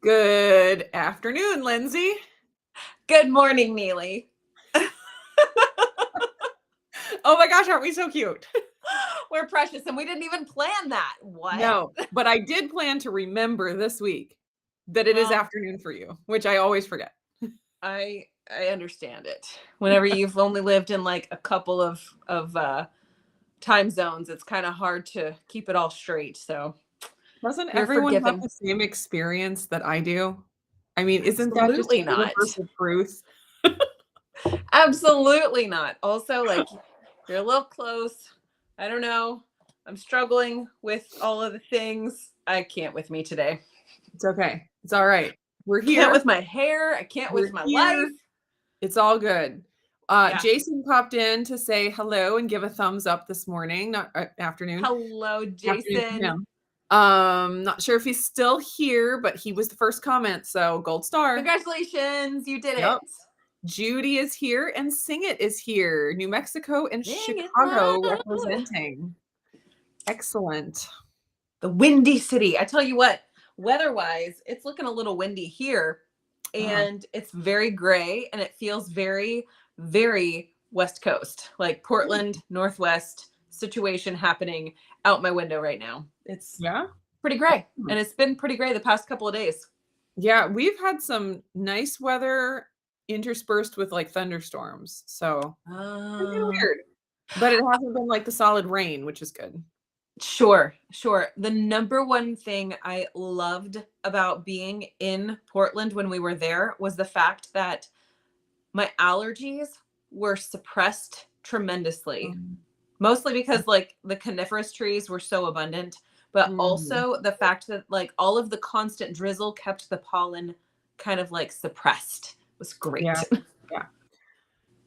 Good afternoon, Lindsay. Good morning, Nili. Oh my gosh, aren't we so cute? We're precious and we didn't even plan that. What? No, but I did plan to remember this week that it is Well, afternoon for you, which I always forget. I understand it. Whenever you've only lived in like a couple of time zones, it's kind of hard to keep it all straight. So Doesn't you're everyone have forgiven. the same experience that I do? I mean, isn't that just Absolutely not. universal truth? Absolutely not. Also, like you're a little close. I don't know. I'm struggling with all of the things. I can't with me today. It's okay. It's all right. We're Can't here. with my hair. I can't We're with my life. here. It's all good. Yeah. Jason popped in to say hello and give a thumbs up this morning, not afternoon. Hello, Afternoon for Jason. him. Not sure if he's still here, but he was the first comment, so gold star. Congratulations, you did Yep. it. Judy is here and Sing It is here. New Mexico and Dang it, Chicago loud. representing. Excellent. The Windy City. I tell you what, weather-wise, it's looking a little windy here, and it's very gray, and it feels very, very West Coast, like Portland, Northwest situation happening out my window right now. It's Yeah. pretty gray, and it's been pretty gray the past couple of days. Yeah, we've had some nice weather interspersed with like thunderstorms. So it's been weird. But it hasn't been like the solid rain, which is good. Sure. The number one thing I loved about being in Portland when we were there was the fact that my allergies were suppressed tremendously. Mostly because like the coniferous trees were so abundant, but also the fact that like all of the constant drizzle kept the pollen kind of like suppressed. It was Yeah. great. Yeah.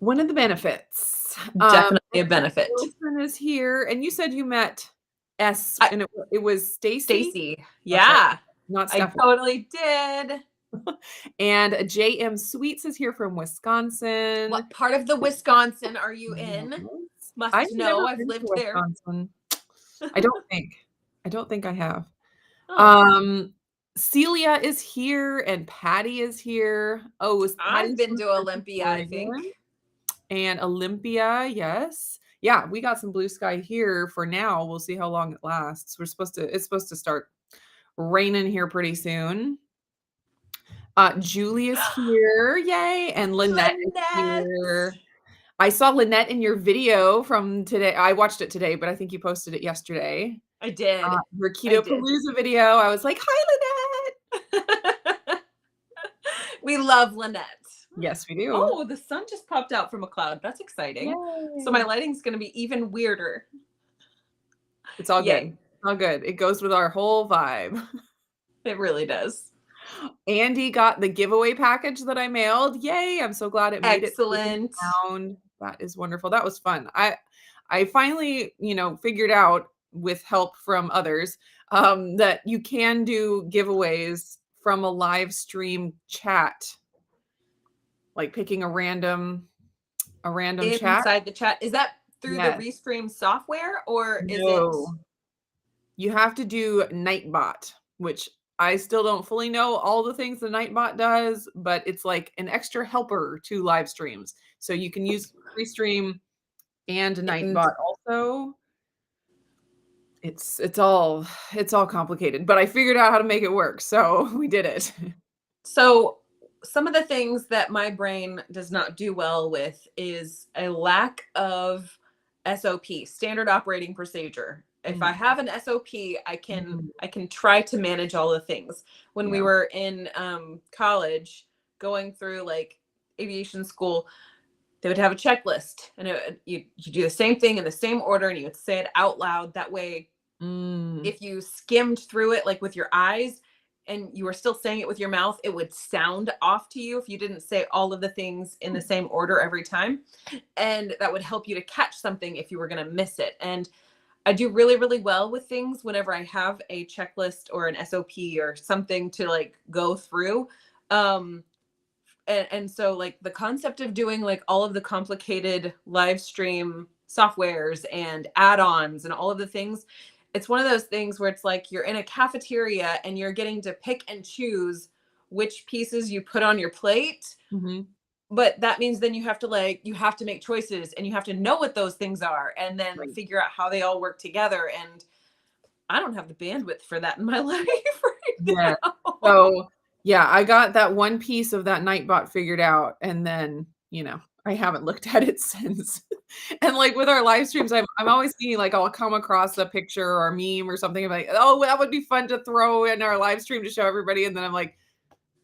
One of the benefits. Definitely a benefit. Wilson is here, and you said you met S, I- and it was Stacy. Stacy. That's Yeah. right. Not I Stephanie. totally did. And JM Sweets is here from Wisconsin. What part of the Wisconsin are you in? I've Must know. never I've been to lived there. Wisconsin. I don't think. I don't think I have. Oh, Celia is here and Patty is here. Oh, is Patty I've been from to Olympia, I think. Oregon? And Olympia, yes. Yeah, we got some blue sky here for now. We'll see how long it lasts. It's supposed to start raining here pretty soon. Julie is here, yay, and Lynette is here. I saw Lynette in your video from today. I watched it today, but I think you posted it yesterday. I did. Your Keto Palooza video. I was like, hi, Lynette. We love Lynette. Yes, we do. Oh, the sun just popped out from a cloud. That's exciting. Yay. So my lighting's going to be even weirder. It's all good. All good. It goes with our whole vibe. It really does. Andy got the giveaway package that I mailed. Yay. I'm so glad it made it. Excellent. That is wonderful. That was fun. I finally, figured out with help from others that you can do giveaways from a live stream chat. Like picking a random chat. Inside the chat. Is that through the Restream software or is it? You have to do Nightbot, which I still don't fully know all the things the Nightbot does, but it's like an extra helper to live streams. So you can use Restream and Nightbot also. It's all complicated, but I figured out how to make it work. So we did it. So some of the things that my brain does not do well with is a lack of SOP, standard operating procedure. If I have an SOP, I can try to manage all the things. When we were in college going through like aviation school, they would have a checklist and you do the same thing in the same order and you would say it out loud. That way, if you skimmed through it like with your eyes, and you were still saying it with your mouth, it would sound off to you if you didn't say all of the things in the same order every time. And that would help you to catch something if you were going to miss it. And I do really, really well with things whenever I have a checklist or an SOP or something to like go through. And so like the concept of doing like all of the complicated live stream softwares and add-ons and all of the things, it's one of those things where it's like you're in a cafeteria and you're getting to pick and choose which pieces you put on your plate. Mhm. But that means then you have to make choices, and you have to know what those things are, and then Right. figure out how they all work together. And I don't have the bandwidth for that in my life Yeah. right now. So, yeah, I got that one piece of that Nightbot figured out, and then, I haven't looked at it since. And, like, with our live streams, I'm always thinking, like, I'll come across a picture or a meme or something, I'm like, "Oh, that would be fun to throw in our live stream to show everybody," and then I'm like,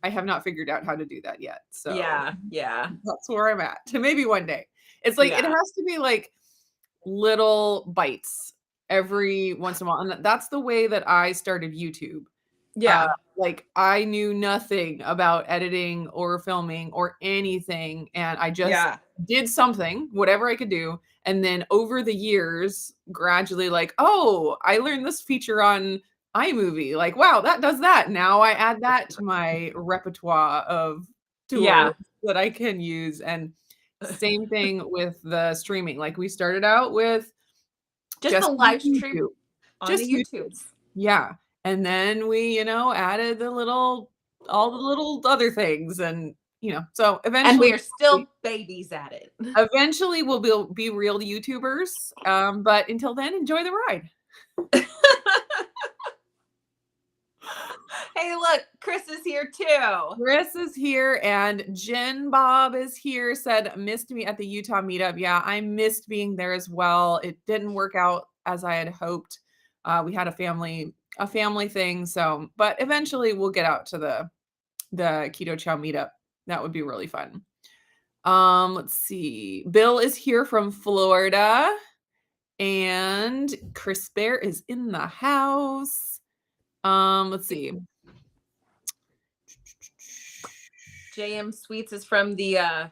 I have not figured out how to do that yet, so Yeah, yeah, that's where I'm at. Maybe one day. It's like, it yeah, has to be, like, little bites every once in a while, and that's the way that I started YouTube. Uh, yeah, like, I knew nothing about editing or filming or anything, and I just yeah, did something, whatever I could do, and then over the years, gradually like, "Oh, I learned this feature on iMovie, like, wow, that does that." Now I add that to my repertoire of tools yeah. that I can use, and same thing with the streaming, like, we started out with Just the just live stream YouTube, on the just YouTube. YouTubes. Yeah, and then we, added all the little other things and, so And eventually we are still babies at it. eventually we'll be real YouTubers, but until then, enjoy the ride. Hey, look, Chris is here too. Chris is here and Jen Bob is here, said, "Missed me at the Utah meetup." Yeah, I missed being there as well. It didn't work out as I had hoped. We had a family thing, so but eventually we'll get out to the Keto Chow meetup. That would be really fun. Let's see. Bill is here from Florida, and Chris Bear is in the house. Let's see. JM Sweets is from the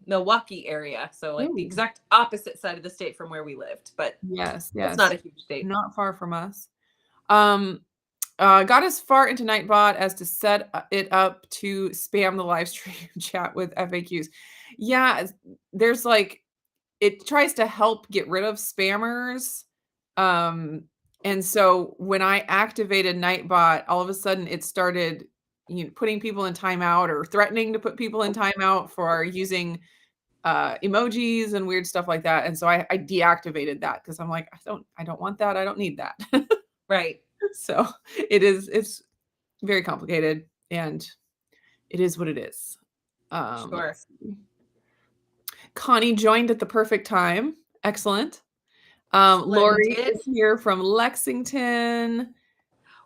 Milwaukee area, so like the Ooh, exact opposite side of the state from where we lived, but yes, it's yes. not a huge state. Not far from us. Um, got as far into Nightbot as to set it up to spam the live stream chat with FAQs. Yeah, there's like it tries to help get rid of spammers. Um, and so when I activated Nightbot, all of a sudden it started, putting people in timeout or threatening to put people in timeout for using emojis and weird stuff like that. And so I deactivated that because I'm like, I don't want that. I don't need that. Right. So it's very complicated and it is what it is. Sure. Let's see. Connie joined at the perfect time. Excellent. Lori Splendid. is here from Lexington.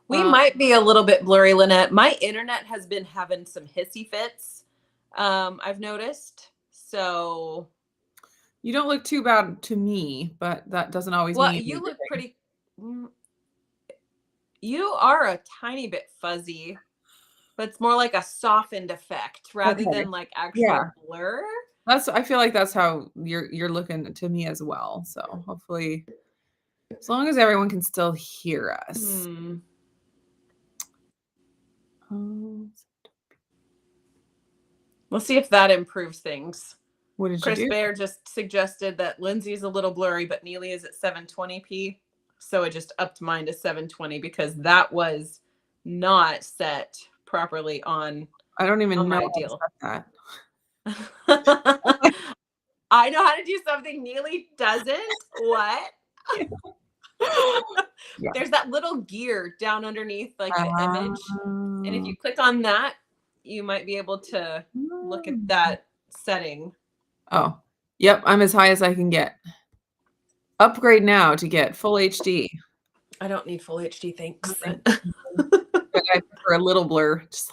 We might be a little bit blurry, Lynette. My internet has been having some hissy fits. I've noticed. So, You don't look too bad to me, but that doesn't always well, mean you look anything. pretty. You are a tiny bit fuzzy, but it's more like a softened effect rather Okay. than like Yeah. actual blur. I feel like that's how you're looking to me as well. So hopefully, as long as everyone can still hear us. Um, We'll see if that improves things. what did you Chris do? Bear just suggested that Lindsay's a little blurry, but Neely is at 720p. So I just upped mine to 720 because that was not set properly on I don't even know my how to deal. set I know how to do something Neely doesn't. What? that. Yeah. There's that little gear down underneath like the image. And if you click on that, you might be able to look at that setting. Oh, yep. I'm as high as I can get. Upgrade now to get full HD. I don't need full HD, thanks. But I prefer a little blur. Just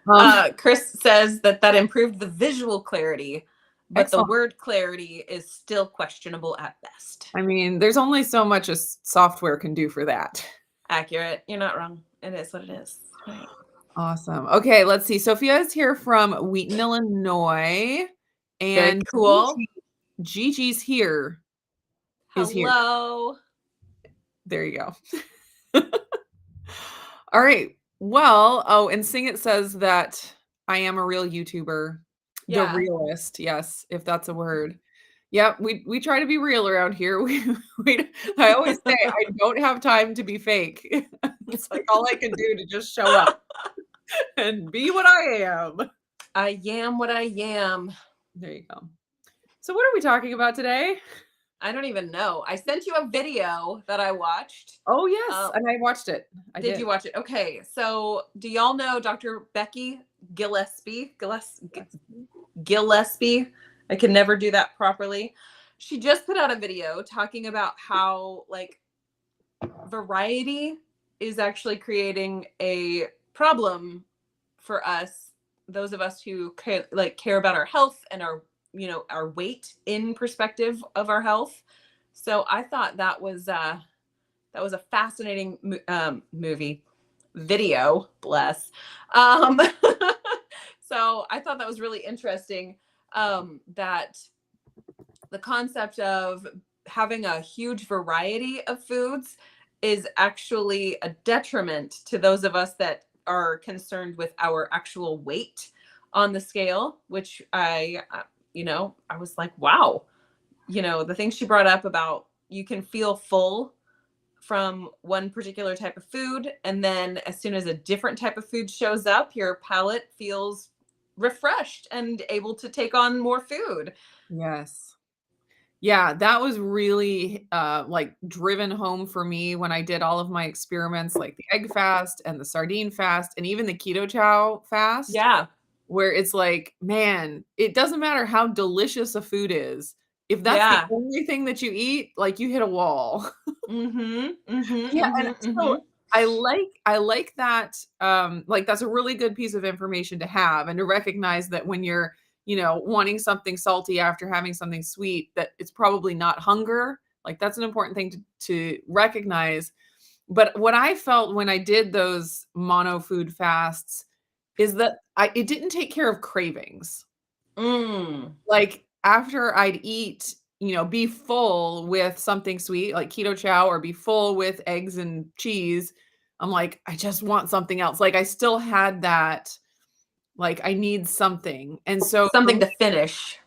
a little. Chris says that improved the visual clarity, but Excellent. the word clarity is still questionable at best. I mean, there's only so much a software can do for that. Accurate. You're not wrong. It is what it is. Right. Awesome. Okay, let's see. Sophia is here from Wheaton, Illinois. Very And cool. Gigi's here. Hello. There you go. All right. Well, and Sing It says that I am a real YouTuber. Yeah. The realist, yes, if that's a word. Yep, we try to be real around here. I always say I don't have time to be fake. It's like all I can do to just show up. and be what I am. I am what I am. There you go. So what are we talking about today? I don't even know. I sent you a video that I watched. Oh, yes, Um, and I watched it. I did did. you watch it? Okay. So do y'all know Dr. Becky Gillespie? Gillespie. I can never do that properly. She just put out a video talking about how like variety is actually creating a problem for us, those of us who care about our health and our weight in perspective of our health. So I thought that was a fascinating movie video, bless. um so I thought that was really interesting, that the concept of having a huge variety of foods is actually a detriment to those of us that are concerned with our actual weight on the scale, which I was like, wow, the things she brought up about you can feel full from one particular type of food, and then as soon as a different type of food shows up, your palate feels refreshed and able to take on more food. Yes. Yeah, that was really, like, driven home for me when I did all of my experiments, like the egg fast and the sardine fast and even the keto chow fast, Yeah. where it's like, man, it doesn't matter how delicious a food is. If that's the Yeah. only thing that you eat, like, you hit a wall. Mhm. Mhm. Yeah, and Mhm. so Mhm. I like that, like, that's a really good piece of information to have and to recognize that when you're, wanting something salty after having something sweet, that it's probably not hunger. Like, that's an important thing to recognize. But what I felt when I did those mono food fasts is that it didn't take care of cravings. Mm. Like, after I'd eat, be full with something sweet, like keto chow, or be full with eggs and cheese, I'm like, "I just want something else." Like, I still had that, like, I need something. And so for Something me, to finish.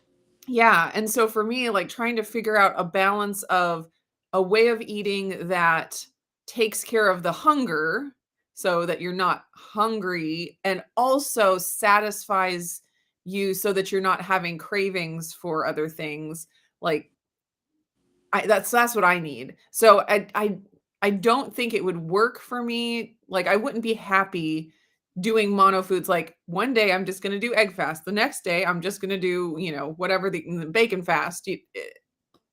yeah, and so for me, like, trying to figure out a balance of a way of eating that takes care of the hunger so that you're not hungry and also satisfies you so that you're not having cravings for other things, like, that's what I need. So I don't think it would work for me. Like, I wouldn't be happy doing mono foods. Like, one day I'm just gonna do egg fast. The next day I'm just gonna do, whatever the bacon fast.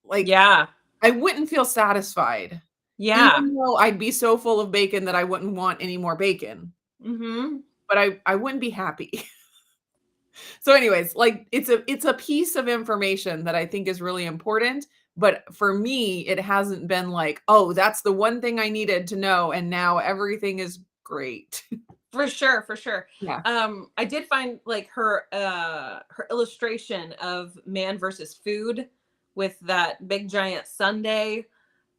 Like, Yeah. I wouldn't feel satisfied, Yeah. even though I'd be so full of bacon that I wouldn't want any more bacon, Mhm. but I wouldn't be happy. So anyways, like, it's a piece of information that I think is really important, but for me, it hasn't been like, "Oh, that's the one thing I needed to know, and now everything is great." For sure, for sure. Yeah. I did find like her illustration of man versus food with that big giant sundae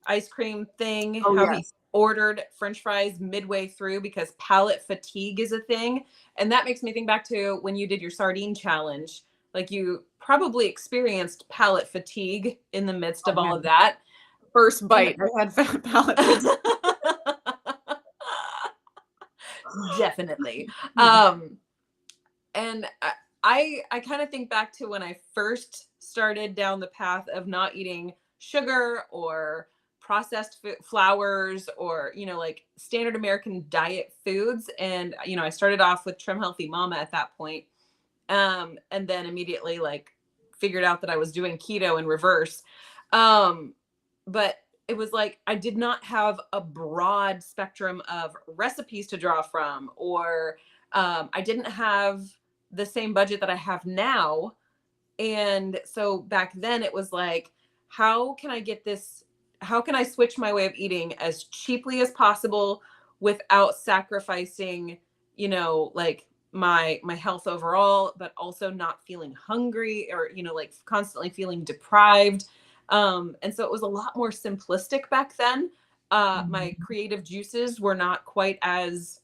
ice cream thing, Oh, how he yes. ordered french fries midway through because palate fatigue is a thing. And that makes me think back to when you did your sardine challenge. Like you probably experienced palate fatigue in the midst Oh, of all man. of that. First And bite, I had palate fatigue. definitely. Yeah. And I kind of think back to when I first started down the path of not eating sugar or processed flours or like standard American diet foods. And I started off with Trim Healthy Mama at that point, and then immediately like figured out that I was doing keto in reverse. um but it was like I did not have a broad spectrum of recipes to draw from, or I didn't have the same budget that I have now. And so back then it was like, how can I get this? How can I switch my way of eating as cheaply as possible without sacrificing, like my health overall, but also not feeling hungry or, like constantly feeling deprived. And so it was a lot more simplistic back then. My Mhm. creative juices were not quite as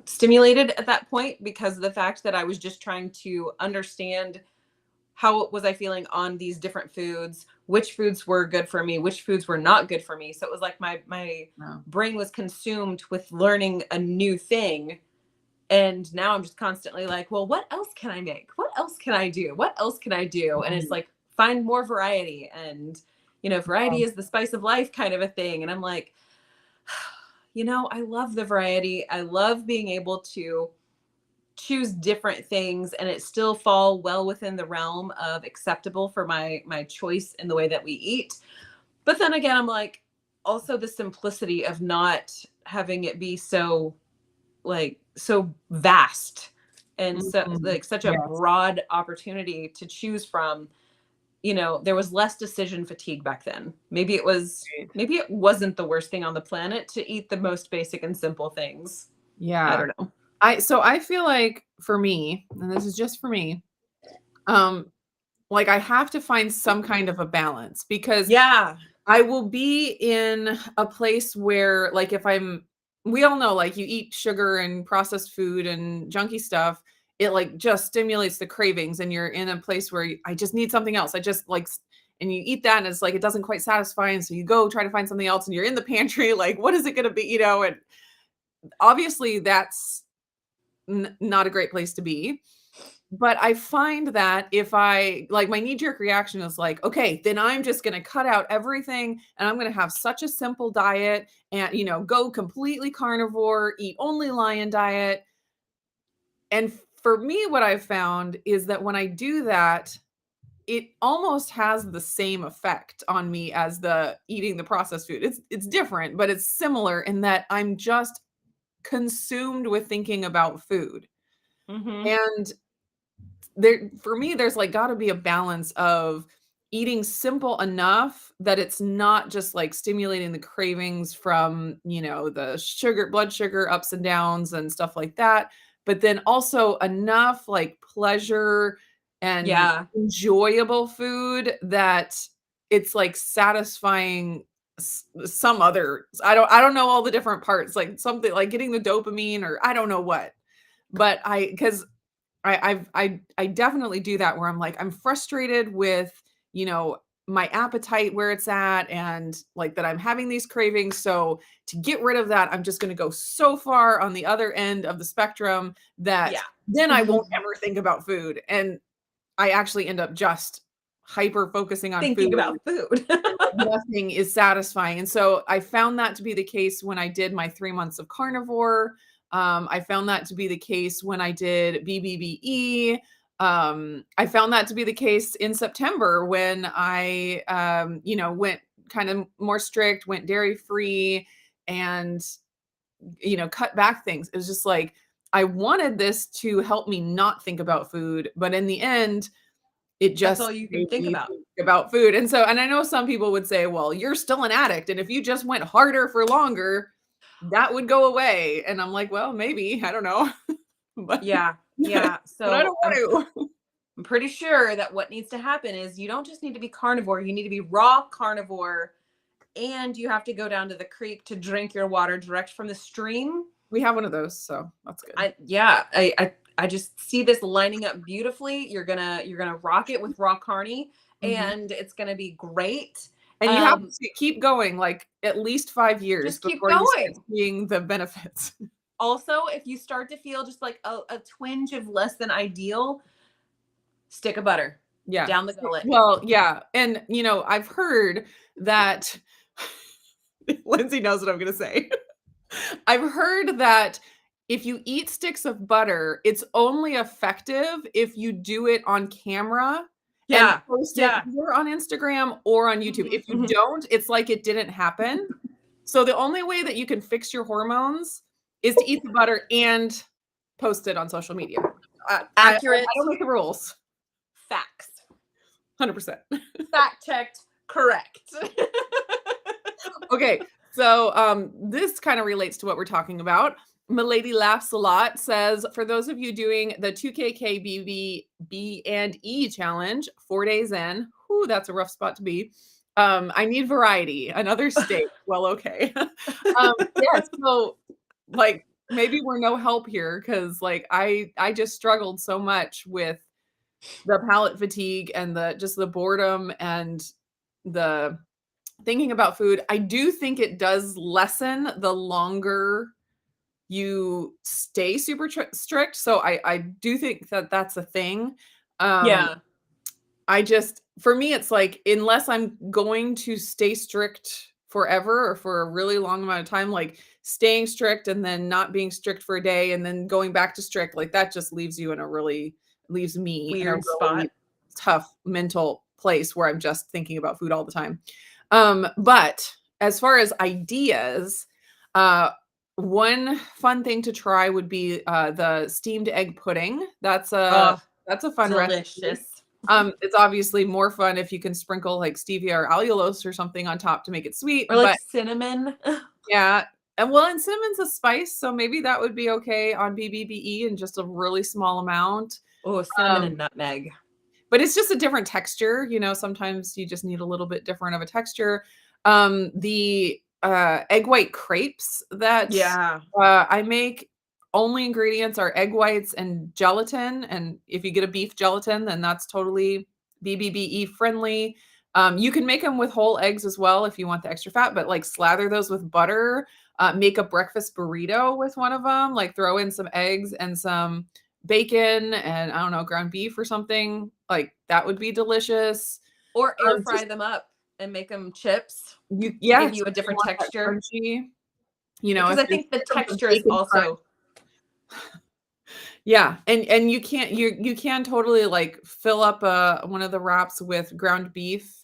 stimulated at that point because of the fact that I was just trying to understand how was I feeling on these different foods, which foods were good for me, which foods were not good for me. So it was like my Wow. brain was consumed with learning a new thing. And now I'm just constantly like, well, what else can I make? What else can I do? What else can I do? And it's Right. like, find more variety. And, variety is the spice of life kind of a thing. And I'm like, I love the variety. I love being able to choose different things and it still fall well within the realm of acceptable for my choice in the way that we eat. But then again, I'm like, also the simplicity of not having it be so so vast and so Mhm. like such a Yes. broad opportunity to choose from. There was less decision fatigue back then. Right. Maybe it wasn't the worst thing on the planet to eat the most basic and simple things. I Yeah. don't know. I feel like for me, and this is just for me, um, like I have to find some kind of a balance because Yeah. I will be in a place where, like, if we all know, like, you eat sugar and processed food and junky stuff, it, like, just stimulates the cravings, and you're in a place where I just need something else. I just like, and you eat that, and it's like it doesn't quite satisfy, and so you go try to find something else, and you're in the pantry, like, what is it going to be, And obviously, that's not a great place to be. But I find that if I like my knee jerk reaction is like, okay, then I'm just going to cut out everything and I'm going to have such a simple diet and, go completely carnivore, eat only lion diet. And for me, what I've found is that when I do that, it almost has the same effect on me as the eating the processed food. It's different, but it's similar in that I'm just consumed with thinking about food. Mm-hmm. And there for me, there's, like, gotta be a balance of eating simple enough that it's not just, like, stimulating the cravings from, the blood sugar ups and downs and stuff like that, but then also enough, like, pleasure and Yeah. enjoyable food that it's, like, satisfying some other I don't know all the different parts, like, something like getting the dopamine or I don't know what, but because I definitely do that where I'm like, I'm frustrated with, you know, my appetite where it's at and like that I'm having these cravings. So to get rid of that, I'm just going to go so far on the other end of the spectrum that Yeah. then I won't ever think about food. And I actually end up just hyper focusing on food Thinking about food. and like nothing is satisfying. And so I found that to be the case when I did my 3 months of carnivore. I found that to be the case when I did BBBE. I found that to be the case in September when I, went kind of more strict, went dairy free, and cut back things. It was just like I wanted this to help me not think about food, but in the end, it That's just all you can made think me about. think about food, and I know some people would say, "Well, you're still an addict, and if you just went harder for longer, that would go away," and I'm like, "Well, maybe, I don't know." But Yeah. Yeah. but I So don't want to. I'm pretty sure that what needs to happen is you don't just need to be carnivore, you need to be raw carnivore, and you have to go down to the creek to drink your water direct from the stream. We have one of those, so that's good. I just see this lining up beautifully. You're gonna rock it with raw carny, Mhm. and it's gonna be great. And you have Um, to keep going, like, at least 5 years just keep before you start going. seeing the benefits. Also, if you start to feel just like a twinge of less than ideal, stick of butter Yeah. down the gullet. Well, yeah, and, I've heard that Lindsay knows what I'm gonna say. I've heard that if you eat sticks of butter, it's only effective if you do it on camera and Yeah, post it yeah. either on Instagram or on YouTube. Mhm, If you mhm. don't, it's like it didn't happen. So the only way that you can fix your hormones is to eat the butter and post it on social media. I Accurate don't make the rules. facts. 100%. Fact checked. Correct. Okay, so this kind of relates to what we're talking about. Milady Laughs a Lot says, for those of you doing the 2KK B and E challenge, 4 days in, whoo, that's a rough spot to be. I need variety, another steak. Well, okay. Yeah, so like maybe we're no help here because like I just struggled so much with the palate fatigue and just the boredom and the thinking about food. I do think it does lessen the longer you stay super strict. So I do think that that's a thing. Um, Yeah, for me, it's like, unless I'm going to stay strict forever or for a really long amount of time, like staying strict and then not being strict for a day and then going back to strict, like that just leaves me in a weird really spot. tough mental place where I'm just thinking about food all the time. But as far as ideas, uh, one fun thing to try would be the steamed egg pudding. Oh, That's a fun recipe. delicious. It's obviously more fun if you can sprinkle like stevia or allulose or something on top to make it sweet. Or like But cinnamon. yeah, and cinnamon's a spice, so maybe that would be okay on BBBE in just a really small amount. Oh, cinnamon Um, and nutmeg. but it's just a different texture. Sometimes you just need a little bit different of a texture. The egg white crepes that Yeah. I make, only ingredients are egg whites and gelatin. And if you get a beef gelatin, then that's totally BBBE friendly. You can make them with whole eggs as well if you want the extra fat, but like slather those with butter. Make a breakfast burrito with one of them. Like throw in some eggs and some bacon and, I don't know, ground beef or something. Like that would be delicious. Or air fry Just them up and make them chips to give yes, you a if you different want that texture. crunchy, Because if I you're think the sick of the texture is bacon crunch. also, Yeah, and you can totally like fill up one of the wraps with ground beef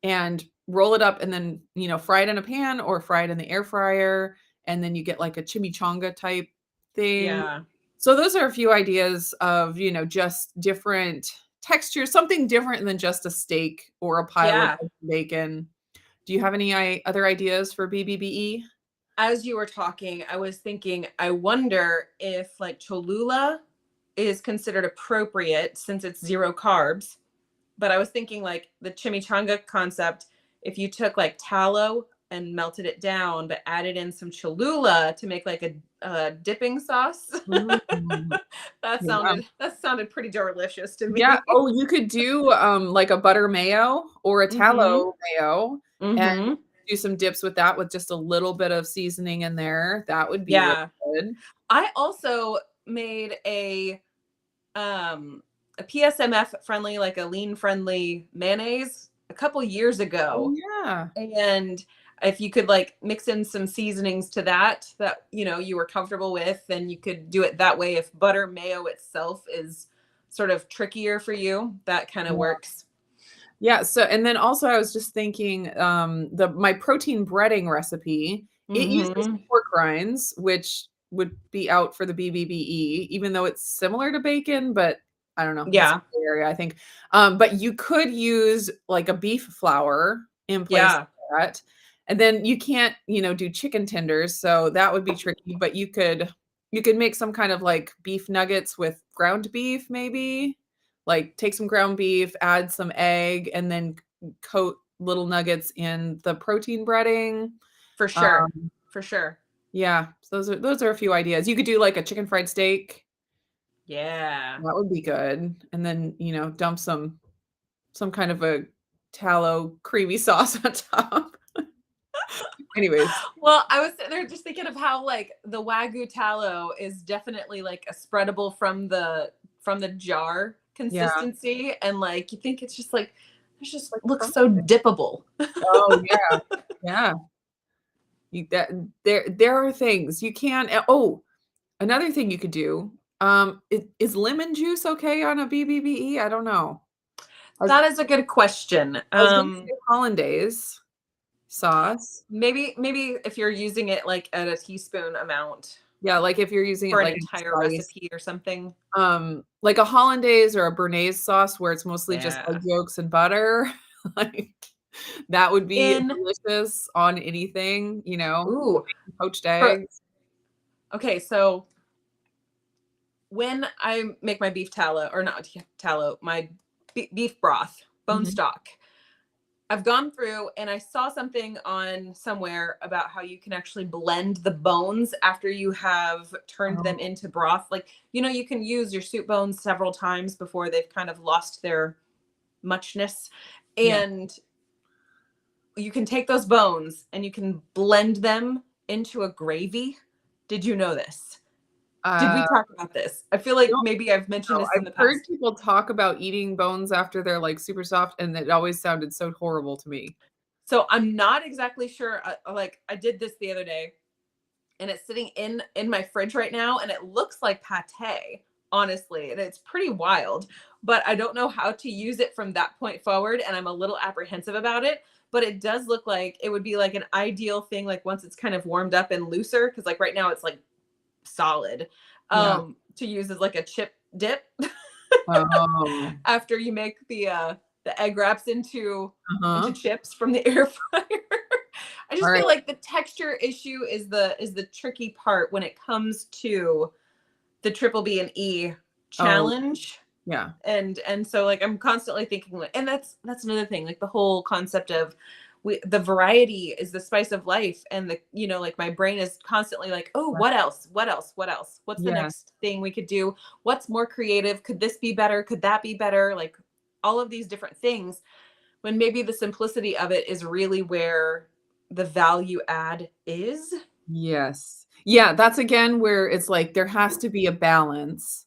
and roll it up and then, fry it in a pan or fry it in the air fryer, and then you get like a chimichanga type thing. yeah. So those are a few ideas of, just different textures, something different than just a steak or a pile of Yeah. bacon. Do you have any other ideas for BBBE? As you were talking, I was thinking, I wonder if like Cholula is considered appropriate since it's zero carbs. But I was thinking like the chimichanga concept, if you took like tallow and melted it down, but added in some Cholula to make like a dipping sauce. Mm, yeah. That sounded pretty delicious to Yeah. me. Oh, you could do like a butter mayo or a Mm-hmm. tallow mayo and Mm-hmm. do some dips with that with just a little bit of seasoning in there. That would be really Yeah. good. I also made a PSMF friendly, like a lean friendly mayonnaise a couple years Oh, ago. yeah. And if you could like mix in some seasonings to that you were comfortable with, then you could do it that way. If butter mayo itself is sort of trickier for you, that kind of Yeah. works. Yeah, so and then also I was just thinking, the my protein breading recipe, it uses Mm-hmm. pork rinds, which would be out for the BBBE, even though it's similar to bacon, but I don't know, it's a Yeah. gray area, I think. But you could use like a beef flour in place Yeah. of that. And then you can't, do chicken tenders, so that would be tricky, but you could make some kind of like beef nuggets with ground beef maybe. Like take some ground beef, add some egg, and then coat little nuggets in the protein breading. For sure. Um, For sure. yeah, so those are a few ideas. You could do like a chicken fried steak. Yeah. That would be good. And then, dump some kind of a tallow creamy sauce on top. Anyways, Well, I was sitting there just thinking of how like the Wagyu tallow is definitely like a spreadable from the jar yeah, consistency, and like you think it's just like it just like looks so perfect. dippable. Oh, yeah. Yeah. There are things you can. Oh, another thing you could do, is lemon juice okay on a BBBE? I don't know. I was That is a good question. I was gonna say hollandaise sauce. Maybe if you're using it like at a teaspoon amount Yeah, like if you're using it for an like in a entire slice. recipe or something. Like a hollandaise or a béarnaise sauce where it's mostly just Yeah. egg yolks and butter, like, that would be In delicious on anything, ooh poached for eggs. okay, so when I make my beef tallow, or not tallow, my beef broth, bone Mhm. stock, I've gone through and I saw something on somewhere about how you can actually blend the bones after you have turned them Oh, into broth. Like, you can use your soup bones several times before they've kind of lost their muchness. yeah. And you can take those bones and you can blend them into a gravy. Did you know this? Did we Uh, talk about this? I feel I like don't maybe I've know. mentioned this in I've the heard past. people talk about eating bones after they're, like, super soft, and it always sounded so horrible to me. So I'm not exactly sure. Like I did this the other day, and it's sitting in my fridge right now, and it looks like pate, honestly, and it's pretty wild. But I don't know how to use it from that point forward, and I'm a little apprehensive about it. But it does look like it would be like an ideal thing, like once it's kind of warmed up and looser, because like right now it's like solid, Yeah. to use as like a chip dip Oh. after you make the egg wraps into Uh-huh. chips from the air fryer. I just Alright. feel like the texture issue is the tricky part when it comes to the triple B and E Oh, challenge. yeah. And so like I'm constantly thinking like, and that's another thing, like the whole concept of the variety is the spice of life, and like my brain is constantly like, oh, Right. what else, what's the Yes. next thing we could do, what's more creative, could this be better, could that be better, like all of these different things, when maybe the simplicity of it is really where the value add is. Yes. Yeah, that's again where it's like there has to be a balance,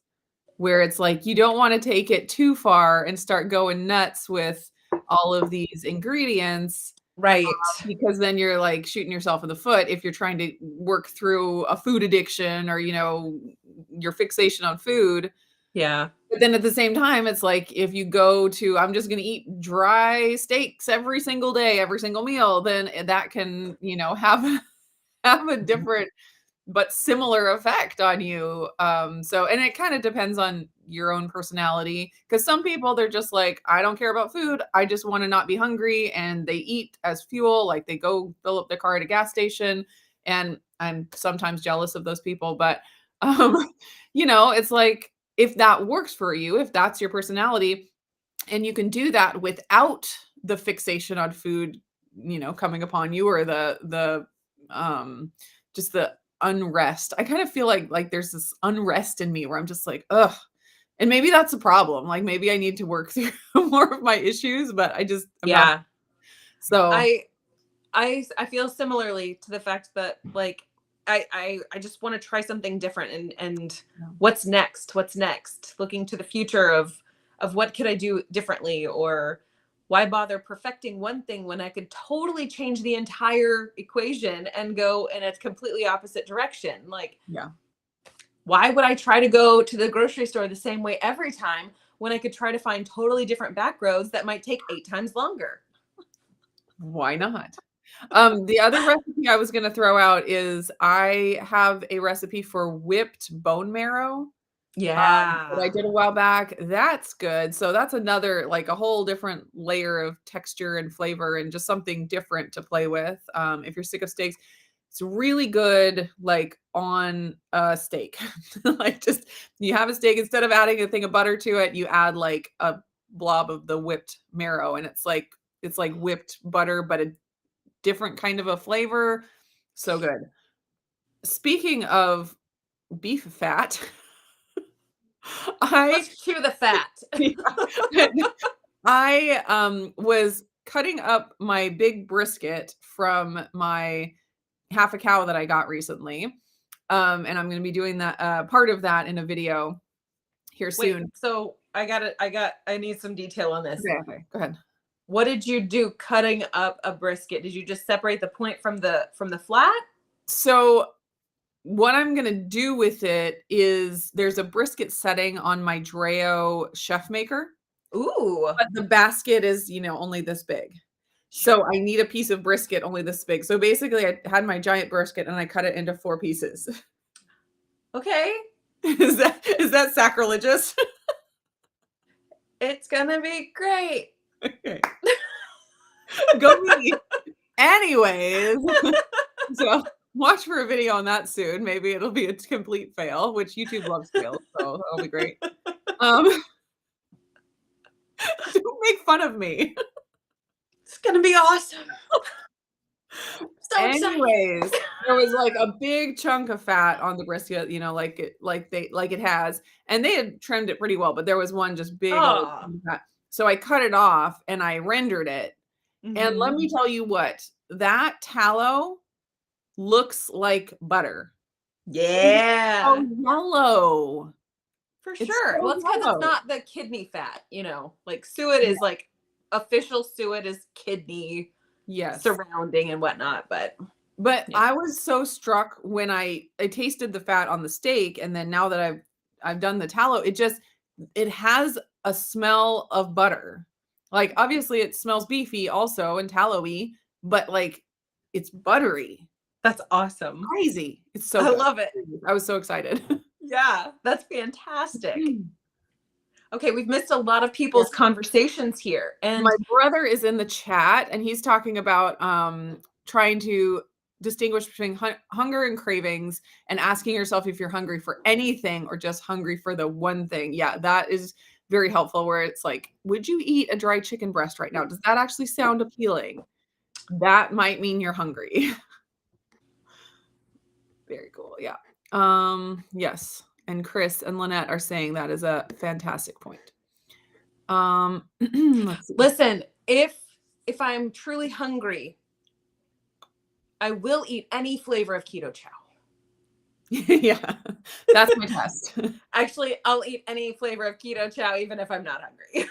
where it's like you don't wanna take it too far and start going nuts with all of these ingredients, Right. because then you're, like, shooting yourself in the foot if you're trying to work through a food addiction or, your fixation on food. Yeah. But then at the same time, it's like if you go to, "I'm just gonna eat dry steaks every single day, every single meal," then that can, have have a different but similar effect on you. And it kind of depends on your own personality. Because some people, they're just like, I don't care about food. I just want to not be hungry. And they eat as fuel. Like they go fill up their car at a gas station. And I'm sometimes jealous of those people. But, um, it's like if that works for you, if that's your personality, and you can do that without the fixation on food, coming upon you, or um just the unrest. I kind of feel like there's this unrest in me where I'm just like, ugh. And maybe that's a problem. Like maybe I need to work through more of my issues, but I'm not. Yeah. So I I feel similarly to the fact that like I just want to try something different, and yeah. what's next, looking to the future of what could I do differently, or why bother perfecting one thing when I could totally change the entire equation and go in a completely opposite direction. Like, Yeah. why would I try to go to the grocery store the same way every time when I could try to find totally different back roads that might take 8 times longer? Why not? The other recipe I was gonna throw out is I have a recipe for whipped bone marrow. That I Yeah. did a while back. That's good. So that's another, like, a whole different layer of texture and flavor and just something different to play with. If you're sick of steaks, it's really good, like, on a steak. Like, just you have a steak, instead of adding a thing of butter to it, you add, like, a blob of the whipped marrow, and it's like whipped butter, but a different kind of a flavor. So good. Speaking of beef fat, I Let's chew the fat. I was cutting up my big brisket from my half a cow that I got recently. And I'm gonna be doing that part of that in a video here Wait, soon. so I need some detail on this. Okay, go ahead. What did you do cutting up a brisket? Did you just separate the point from the flat? So what I'm gonna do with it is there's a brisket setting on my Dreo chef maker, Ooh. but the basket is, only this big. Sure. So I need a piece of brisket only this big. So basically I had my giant brisket and I cut it into 4 pieces. Okay. Is that sacrilegious? It's gonna be great. Okay. Go me. Anyways, so watch for a video on that soon. Maybe it'll be a complete fail, which YouTube loves fails, so that'll be great. Um, don't make fun of me. It's gonna be awesome. So excited. Anyways, there was like a big chunk of fat on the brisket, you know, like it has, and they had trimmed it pretty well, but there was one just big old Oh. chunk of fat. So I cut it off and I rendered it. And let Hmm. me tell you what, that tallow looks like butter. It's so Yeah. yellow. For It's sure. so Well, it's because it's yellow. not the kidney fat, like suet Yeah. is like official suet is kidney Yes. surrounding and whatnot, but But yeah. I was so struck when I tasted the fat on the steak, and then now that I've done the tallow, it has a smell of butter. Like, obviously, it smells beefy also and tallowy, but, like, it's buttery. That's awesome. Crazy. It's so I good. love it. I was so excited. Yeah, that's fantastic. Okay, we've missed a lot of Yeah. people's conversations here. My And brother is in the chat, and he's talking about, trying to distinguish between hunger and cravings, and asking yourself if you're hungry for anything or just hungry for the one thing. Yeah, that is very helpful, where it's like, "Would you eat a dry chicken breast right now? Does that actually sound appealing?" That might mean you're hungry. Very cool, yeah. Yes, and Chris and Lynette are saying that is a fantastic point. Let's see. listen, if I'm truly hungry, I will eat any flavor of keto chow. Yeah, that's my test. Actually, I'll eat any flavor of keto chow even if I'm not hungry.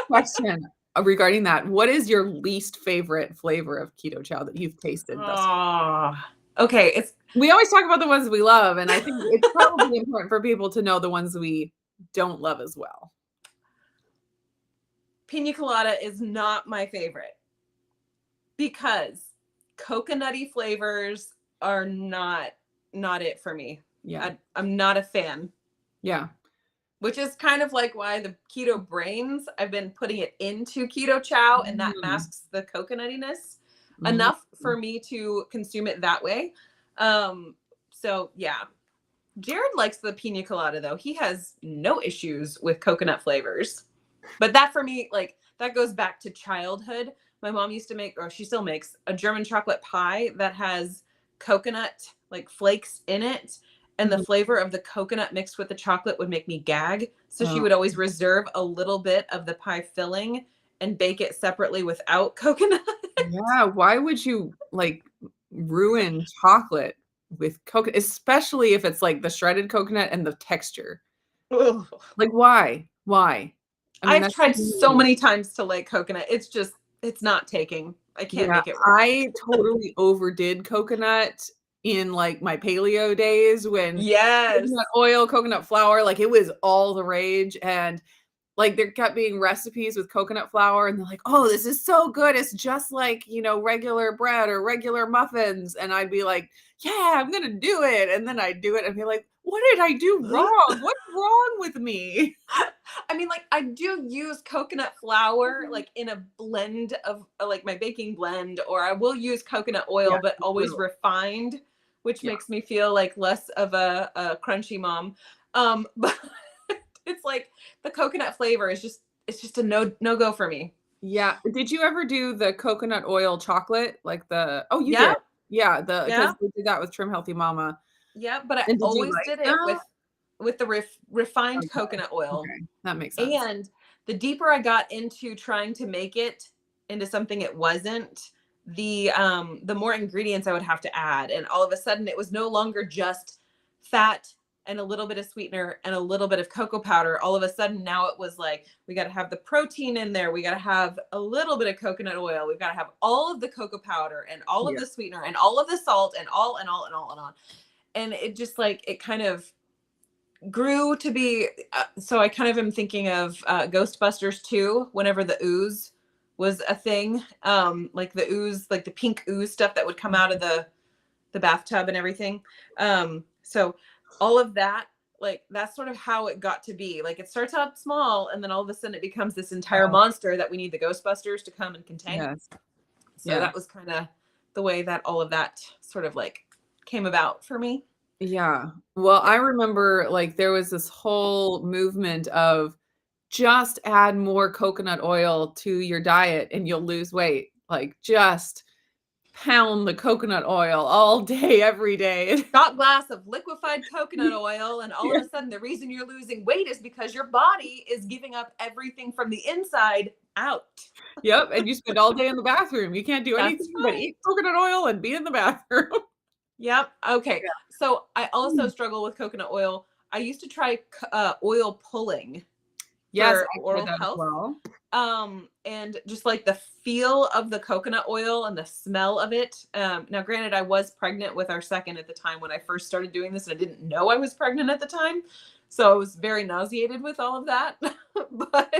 Question, regarding that, what is your least favorite flavor of keto chow that you've tasted thus far? Oh, okay. It's We always talk about the ones we love, and I think it's probably important for people to know the ones we don't love as well. pina colada is not my favorite because coconutty flavors are not it for me. Yeah. I'm not a fan, Yeah. which is kind of like why the keto brains, I've been putting it into keto chow, and that Mm. masks the coconuttiness Mhm. enough for me to consume it that way. Um, so yeah. Jared likes the pina colada though. He has no issues with coconut flavors. But that for me, like that goes back to childhood. My mom used to make, or she still makes, a German chocolate pie that has coconut like flakes in it. And the Mhm. flavor of the coconut mixed with the chocolate would make me gag. So she Oh, would always reserve a little bit of the pie filling and bake it separately without coconut. yeah, why would you, like, ruin chocolate with coconut, especially if it's, like, the shredded coconut and the texture? Ugh. Like, why? Why? I mean, I've that's tried so mean. many times to like coconut. It's not taking. I can't Yeah, make it work. I totally overdid coconut in, like, my paleo days when Yes. coconut oil, coconut flour, like, it was all the rage, and, like, there kept being recipes with coconut flour, and they're like, "Oh, this is so good, it's just like, regular bread or regular muffins," and I'd be like, "Yeah, I'm gonna do it," and then I'd do it and be like, "What did I do wrong? What's wrong with me?" I mean, like I do use coconut flour like in a blend of like my baking blend, or I will use coconut Yeah, oil, but always totally. refined, which Yeah. makes me feel like less of a crunchy mom. But it's like the coconut flavor is just it's just a no go for me. Yeah. Did you ever do the coconut oil chocolate? Like you Yeah, did. Yeah, because yeah. they did that with Trim Healthy Mama. Yeah, but I And did you always like did it that? with the refined Okay. coconut oil. Okay. That makes sense. And the deeper I got into trying to make it into something it wasn't, the more ingredients I would have to add. And all of a sudden it was no longer just fat and a little bit of sweetener and a little bit of cocoa powder. All of a sudden now it was like we got to have the protein in there. We got to have a little bit of coconut oil. We've got to have all of the cocoa powder and all of Yeah. the sweetener and all of the salt and all and all and all and all. And it just like it kind of grew to be so I kind of am thinking of Ghostbusters 2 whenever the ooze was a thing, like the ooze, like the pink ooze stuff that would come out of the bathtub and everything. So all of that, like that's sort of how it got to be. Like it starts out small and then all of a sudden it becomes this entire Oh, monster that we need the Ghostbusters to come and contain. yes. So Yes. that was kind of the way that all of that sort of like came about for me. Yeah. Well, Yeah. I remember, like, there was this whole movement of just add more coconut oil to your diet and you'll lose weight. Like, just pound the coconut oil all day, every day. Shot glass of liquefied coconut oil, and all of Yeah. a sudden the reason you're losing weight is because your body is giving up everything from the inside out. Yep, and you spend all day in the bathroom. You can't do That's anything but right. eat coconut oil and be in the bathroom. Yep. Okay. Yeah. So I also Mm. struggle with coconut oil. I used to try oil pulling Yes, for I tried oral that as health. well. And just like the feel of the coconut oil and the smell of it. Now, granted, I was pregnant with our second at the time when I first started doing this, and I didn't know I was pregnant at the time. So I was very nauseated with all of that. But,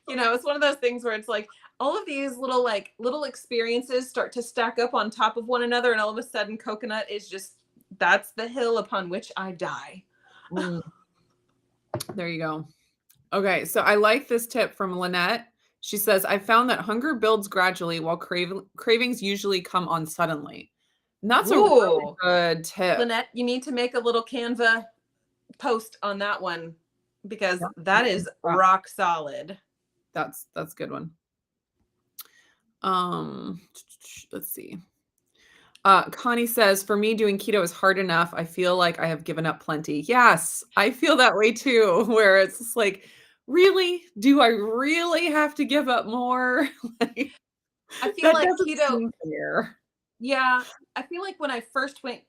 it's one of those things where it's like all of these little experiences start to stack up on top of one another. And all of a sudden, coconut is just, that's the hill upon which I die. Mm, there you go. Okay, so I like this tip from Lynette. She says, I found that hunger builds gradually while cravings usually come on suddenly. And that's a really Ooh, good tip. Lynette, you need to make a little Canva post on that one because Yeah, that is rock solid. that's a good one. Let's see. Connie says, for me, doing keto is hard enough. I feel like I have given up plenty. Yes, I feel that way too, where it's just like, really? Do I really have to give up more? Like, I feel that like doesn't keto, seem fair. yeah, I feel like when I first went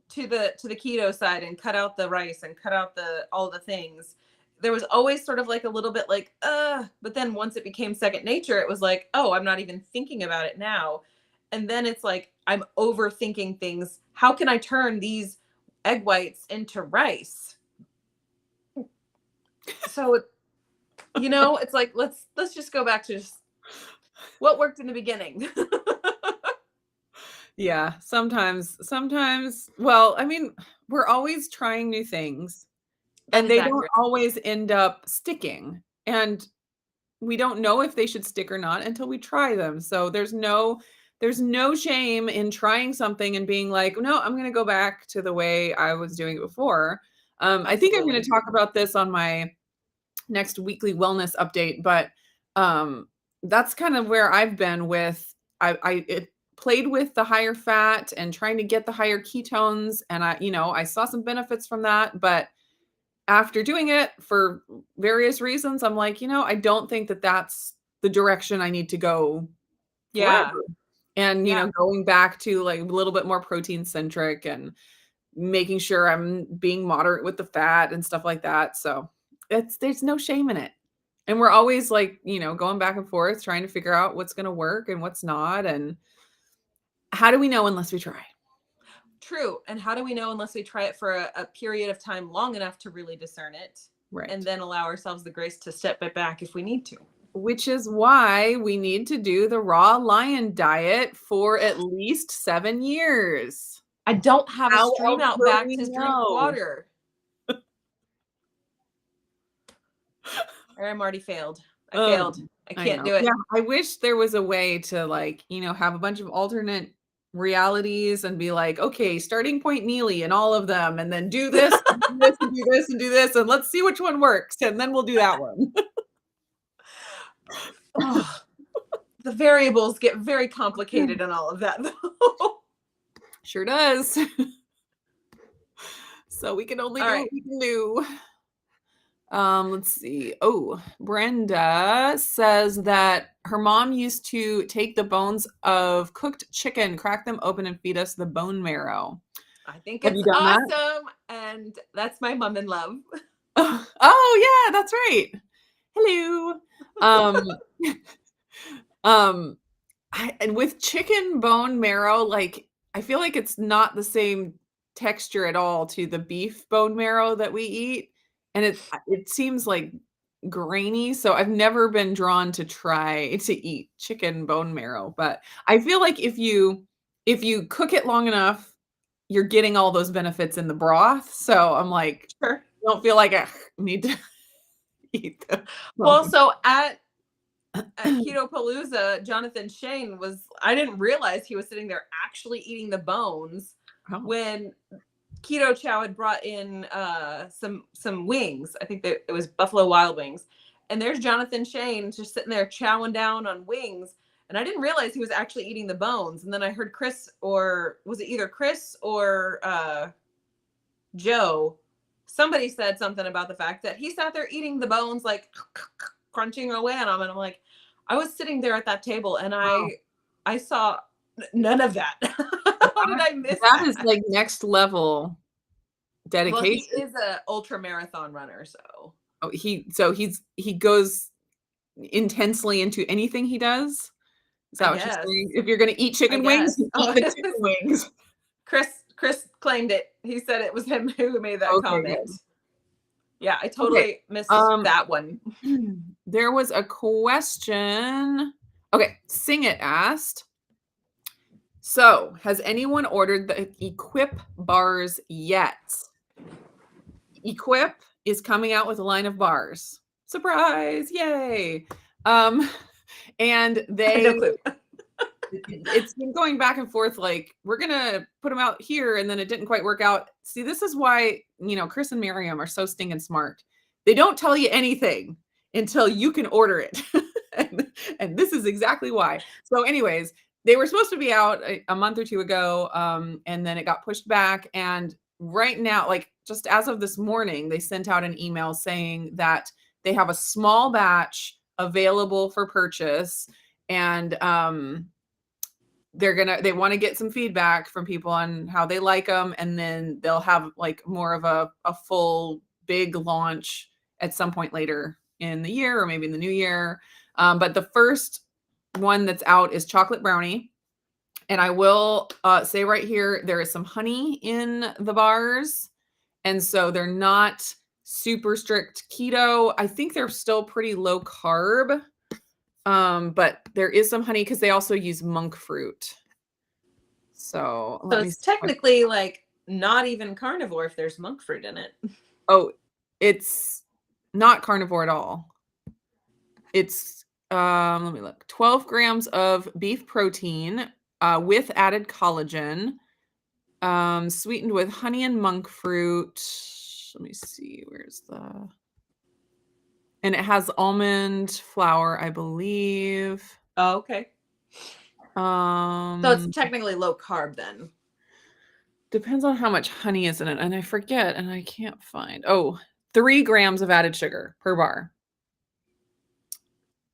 to the keto side and cut out the rice and cut out the all the things, there was always sort of like a little bit like, but then once it became second nature, it was like, oh, I'm not even thinking about it now. And then it's like I'm overthinking things. How can I turn these egg whites into rice? So it's like let's just go back to just what worked in the beginning. Yeah, sometimes, well, I mean, we're always trying new things That and is they don't accurate. always end up sticking. And we don't know if they should stick or not until we try them. So there's no shame in trying something and being like, no, I'm going to go back to the way I was doing it before. I think I'm going Absolutely. to talk about this on my next weekly wellness update, but that's kind of where I've been with it played with the higher fat and trying to get the higher ketones, and I saw some benefits from that, but after doing it for various reasons, I'm like, I don't think that that's the direction I need to go forever. Yeah. And, Yeah. going back to like a little bit more protein centric and making sure I'm being moderate with the fat and stuff like that. So there's no shame in it. And we're always like, going back and forth, trying to figure out what's going to work and what's not. And how do we know unless we try? True. And how do we know unless we try it for a period of time long enough to really discern it and Right. then allow ourselves the grace to step it back if we need to? Which is why we need to do the raw lion diet for at least 7 years. I don't have a How stream else out will back we to drink know? water. Or I'm already failed. I failed. I I can't know. do Yeah, it. I wish there was a way to like, have a bunch of alternate realities and be like, okay, starting point Neely and all of them, and then do this, and do this, and do this, and do this, and let's see which one works, and then we'll do that one. Oh, the variables get very complicated and all of that, though. Sure does. So we can only All do right. what we can do. Let's see. Oh, Brenda says that her mom used to take the bones of cooked chicken, crack them open, and feed us the bone marrow. I think Have it's you done that? awesome. And that's my mom in love. Oh, yeah, that's right. Hello. Um, um, and with chicken bone marrow, like, I feel like it's not the same texture at all to the beef bone marrow that we eat, and it seems like grainy, so I've never been drawn to try to eat chicken bone marrow, but I feel like if you cook it long enough, you're getting all those benefits in the broth, so I'm like, Sure. I don't feel like I need to eat the Well, bone. so at Keto Palooza, Jonathan Shane I didn't realize he was sitting there actually eating the bones Oh, when Keto Chow had brought in some wings. I think that it was Buffalo Wild Wings. And there's Jonathan Shane just sitting there chowing down on wings. And I didn't realize he was actually eating the bones. And then I heard Chris, or was it either Chris or Joe? Somebody said something about the fact that he sat there eating the bones, like crunching away on them. And I'm like, I was sitting there at that table and Wow. I saw none of that. How did I miss That that? is like next level Well, he dedication. is a ultra marathon runner, so Oh, he goes intensely into anything he does. Is I that what you're guess. saying? If you're gonna eat I chicken wings, guess. you eat Oh, the chicken wings. Chris claimed it. He said it was him who made that Okay, comment. good. Yeah, I Okay. totally missed that one. There was a question. Okay, Sing It asked, so has anyone ordered the Equip bars yet? Equip is coming out with a line of bars. Surprise! Yay! And No clue. it's been going back and forth, like, we're gonna put them out here, and then it didn't quite work out. See, this is why, Chris and Miriam are so stinking smart. They don't tell you anything until you can order it. and this is exactly why. So anyways, they were supposed to be out a month or two ago, and then it got pushed back. And right now, like just as of this morning, they sent out an email saying that they have a small batch available for purchase, and they want to get some feedback from people on how they like them, and then they'll have like more of a full big launch at some point later in the year, or maybe in the new year. But the first one that's out is chocolate brownie. And I will say right here, there is some honey in the bars. And so they're not super strict keto. I think they're still pretty low carb. But there is some honey because they also use monk fruit. So So let me it's see. technically like not even carnivore if there's monk fruit in it. Oh, it's not carnivore at all. It's let me look. 12 grams of beef protein with added collagen, sweetened with honey and monk fruit. Let me see. And it has almond flour, I believe. Oh, okay. So it's technically low carb then. Depends on how much honey is in it. And I forget, and I can't find. 3 grams of added sugar per bar.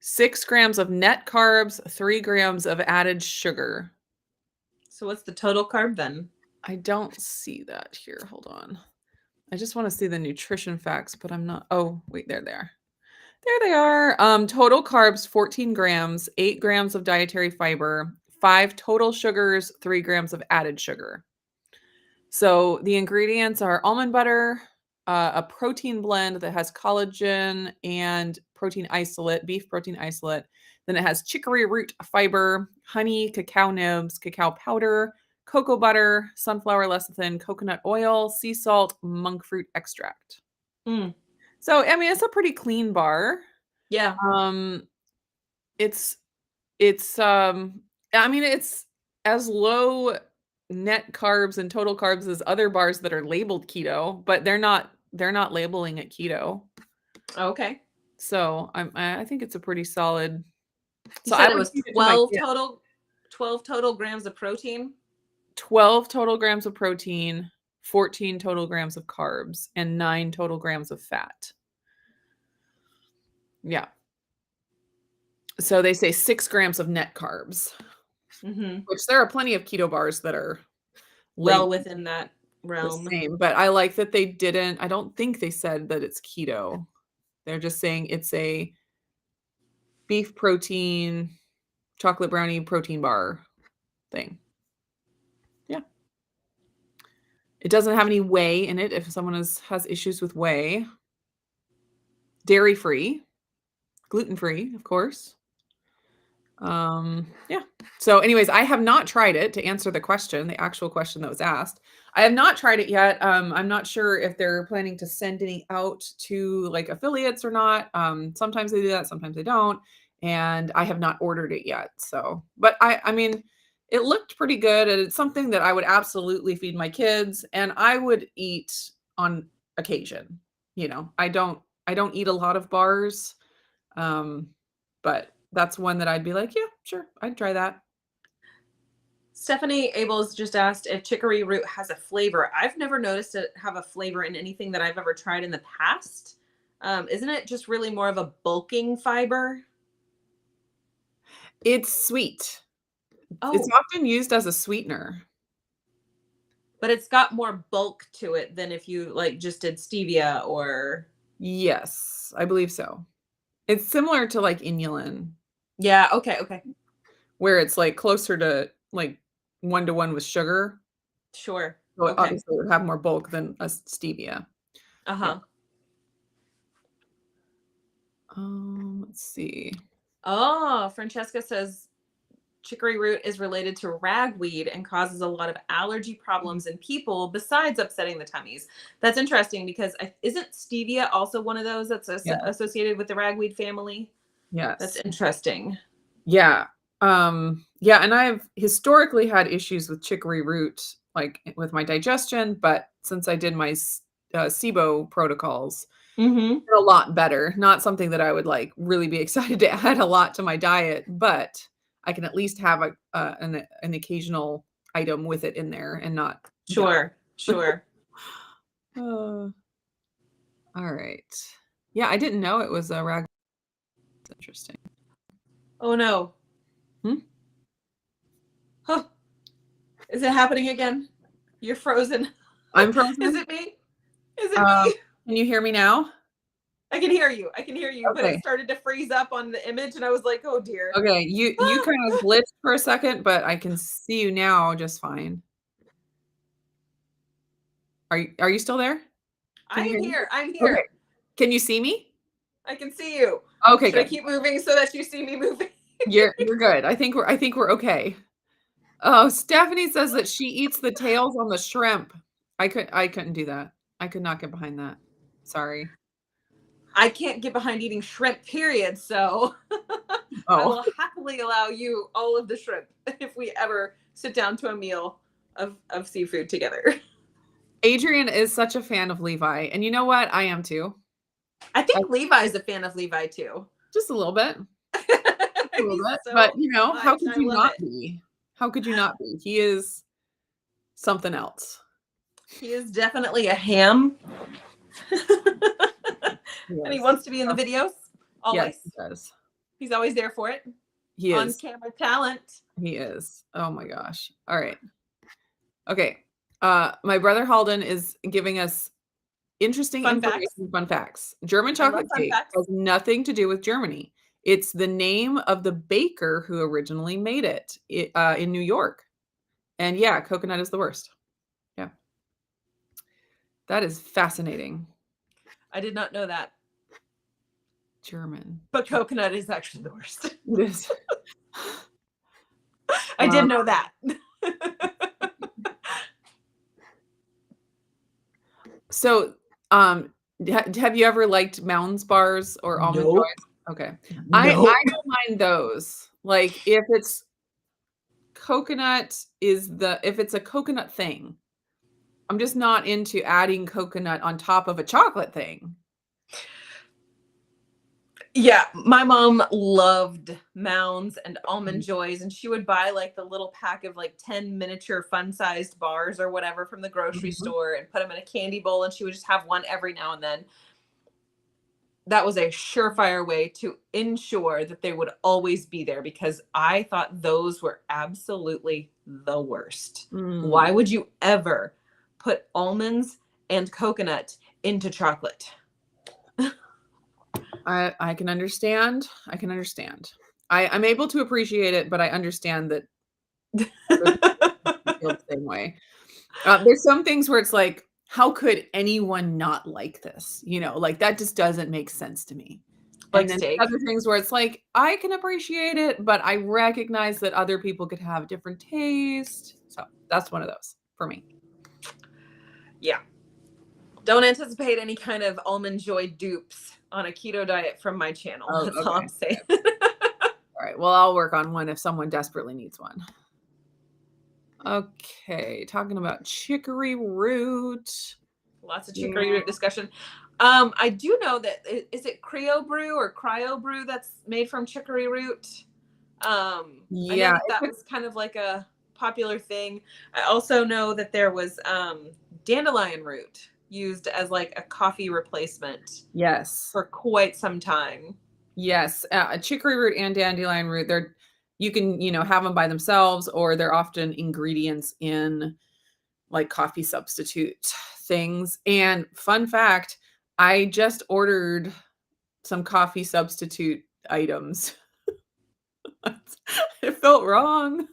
6 grams of net carbs, 3 grams of added sugar. So what's the total carb then? I don't see that here. Hold on. I just want to see the nutrition facts, but I'm not. Oh, wait, there they are. There they are. Total carbs, 14 grams, 8 grams of dietary fiber, 5 total sugars, 3 grams of added sugar. So the ingredients are almond butter, a protein blend that has collagen and protein isolate, beef protein isolate. Then it has chicory root fiber, honey, cacao nibs, cacao powder, cocoa butter, sunflower lecithin, coconut oil, sea salt, monk fruit extract. Mm. So, I mean, it's a pretty clean bar. Yeah. It's I mean, it's as low net carbs and total carbs as other bars that are labeled keto, but they're not labeling it keto. Okay. So I think it's a pretty solid. You So said I it would was feed it to my kid. 12 total grams of protein. 12 total grams of protein, 14 total grams of carbs, and 9 total grams of fat. Yeah. So they say 6 grams of net carbs, which there are plenty of keto bars that are Well within that the realm. same, but I like that they didn't. I don't think they said that it's keto. They're just saying it's a beef protein, chocolate brownie protein bar thing. Yeah. It doesn't have any whey in it if someone has issues with whey. Dairy free, gluten free, of course. Yeah. So anyways, I have not tried it, to answer the question, the actual question that was asked. I have not tried it yet. I'm not sure if they're planning to send any out to like affiliates or not. Sometimes they do that, sometimes they don't. And I have not ordered it yet. So, but I mean, it looked pretty good, and it's something that I would absolutely feed my kids, and I would eat on occasion. I don't eat a lot of bars, um, but that's one that I'd be like, "Yeah, sure, I'd try that." Stephanie Abels just asked if chicory root has a flavor. I've never noticed it have a flavor in anything that I've ever tried in the past. Isn't it just really more of a bulking fiber? It's sweet. It's Oh, often used as a sweetener. but it's got more bulk to it than if you like just did stevia or Yes, I believe so. It's similar to, like, inulin, yeah, okay, okay. where it's, like, closer to, like, one-to-one with sugar, Sure. so it Okay. obviously would have more bulk than a stevia. Yeah. Uh-huh. Let's see. Oh, Francesca says chicory root is related to ragweed and causes a lot of allergy problems in people besides upsetting the tummies. That's interesting because isn't stevia also one of those that's Yeah. associated with the ragweed family? That's Yes. interesting. Yeah. Yeah, and I've historically had issues with chicory root, like, with my digestion, but since I did my SIBO protocols, Mm-hmm. a lot better. Not something that I would, like, really be excited to add a lot to my diet, but I can at least have an occasional item with it in there and not die. Sure, sure. Uh, alright. Yeah, I didn't know it was a rag. That's interesting. Oh no. Hmm? Huh. Is it happening again? You're frozen. I'm Is frozen? it me? Is it Um, me? can you hear me now? I can hear you. I can hear you, but it Okay. started to freeze up on the image and I was like, "Oh dear." Okay, you kind of glitched for a second, but I can see you now just fine. Are you still there? Can you I'm hear me? here. I'm Okay. here. Can you see me? I can see you. Okay, Should I good. keep moving so that you see me moving? You're good. I think we're okay. Oh, Stephanie says that she eats the tails on the shrimp. I couldn't do that. I could not get behind that. Sorry. I can't get behind eating shrimp, period. So I Oh, will happily allow you all of the shrimp if we ever sit down to a meal of seafood together. Adrian is such a fan of Levi, and you know what? I am too. I I think Levi's a fan of Levi too. just a little bit, a little He's bit, but, so how much. could I you love not it. be? How could you not be? He is something else. He is definitely a ham. And he Yes. wants to be in the videos. Yes, Always. he does. He's always there for it. He On is. camera talent. He is. Oh my gosh. All right. Okay. My brother Halden is giving us interesting Fun facts. information, fun facts. German I love chocolate fun cake facts. has nothing to do with Germany. It's the name of the baker who originally made it in New York. And yeah, coconut is the worst. Yeah. That is fascinating. I did not know that. German. But coconut is actually the worst. It is. I did Um, know that. so, have you ever liked Mounds bars or almond Nope. joys? Okay. I Nope. don't mind those. Like, if it's if it's a coconut thing. I'm just not into adding coconut on top of a chocolate thing. Yeah, my mom loved Mounds and Mhm. Almond Joys, and she would buy like the little pack of like 10 miniature fun sized bars or whatever from the grocery Mhm. store and put them in a candy bowl, and she would just have one every now and then. That was a surefire way to ensure that they would always be there because I thought those were absolutely the worst. Mm. Why would you ever put almonds and coconut into chocolate? I can understand. I can understand. I'm able to appreciate it, but I understand that other people feel the same way. There's some things where it's like, how could anyone not like this? Like, that just doesn't make sense to me. Like And then steak. other things where it's like, I can appreciate it, but I recognize that other people could have different taste. So that's one of those for me. Yeah. Don't anticipate any kind of almond joy dupes on a keto diet from my channel. Oh, That's all okay. I'm saying. All right. Well, I'll work on one if someone desperately needs one. Okay, talking about chicory root. Lots of chicory Yeah. root discussion. I do know that is it Cryo Brew or Cryo Brew that's made from chicory root. I know Yeah, that that was kind of like a popular thing. I also know that there was dandelion root used as like a coffee replacement yes. for quite some time. Yes, chicory root and dandelion root, they're you can, have them by themselves, or they're often ingredients in, like, coffee substitute things, and fun fact, I just ordered some coffee substitute items. It felt wrong.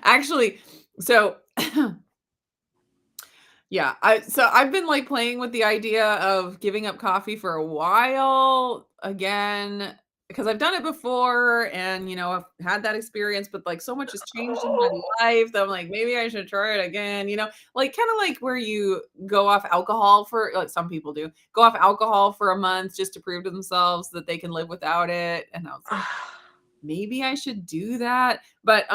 Actually, so yeah, I've been, like, playing with the idea of giving up coffee for a while again, because I've done it before and, I've had that experience, but, like, so much has changed in my life that I'm like, "Maybe I should try it again," Like, kinda like where you go off alcohol for like, some people do, go off alcohol for a month just to prove to themselves that they can live without it, and I was like, maybe I should do that. But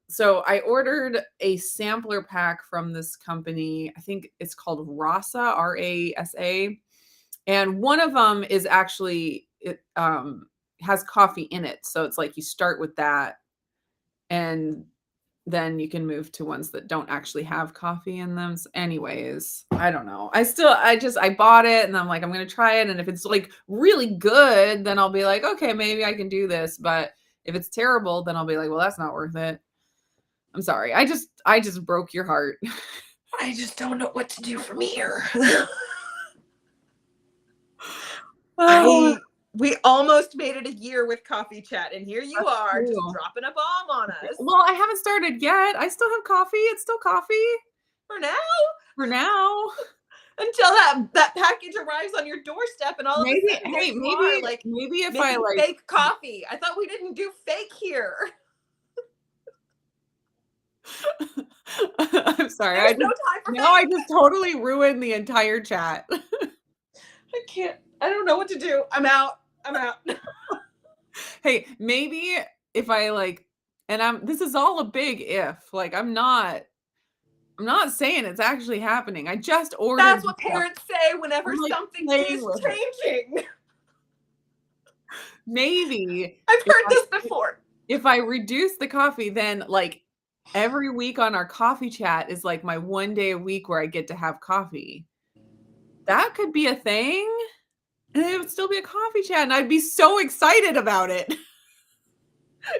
so I ordered a sampler pack from this company. I think it's called Rasa, Rasa. And one of them is actually it has coffee in it. So it's like you start with that and then you can move to ones that don't actually have coffee in them. So anyways, I don't know. I bought it and I'm like, I'm gonna try it. And if it's like really good, then I'll be like, okay, maybe I can do this. But if it's terrible, then I'll be like, well, that's not worth it. I'm sorry. I just broke your heart. I just don't know what to do from here. Oh, We almost made it a year with Coffee Chat, and here you are just cool. dropping a bomb on us. Well, I haven't started yet. I still have coffee. It's still coffee For now, for now. until that package arrives on your doorstep, and all of a sudden there you are, like Maybe if I making like fake coffee. I thought we didn't do fake here. I'm sorry. There's no time for Now I fake. just totally ruined the entire chat. I can't. I don't know what to do. I'm out. I'm out. Hey, maybe if I like, and this is all a big if. Like, I'm not saying it's actually happening. I just ordered That's the what stuff. parents say whenever I'm, like, something playing is with it. changing. Maybe I've heard this before. if I reduce the coffee, then like every week on our coffee chat is like my one day a week where I get to have coffee. That could be a thing. And it would still be a coffee chat, and I'd be so excited about it.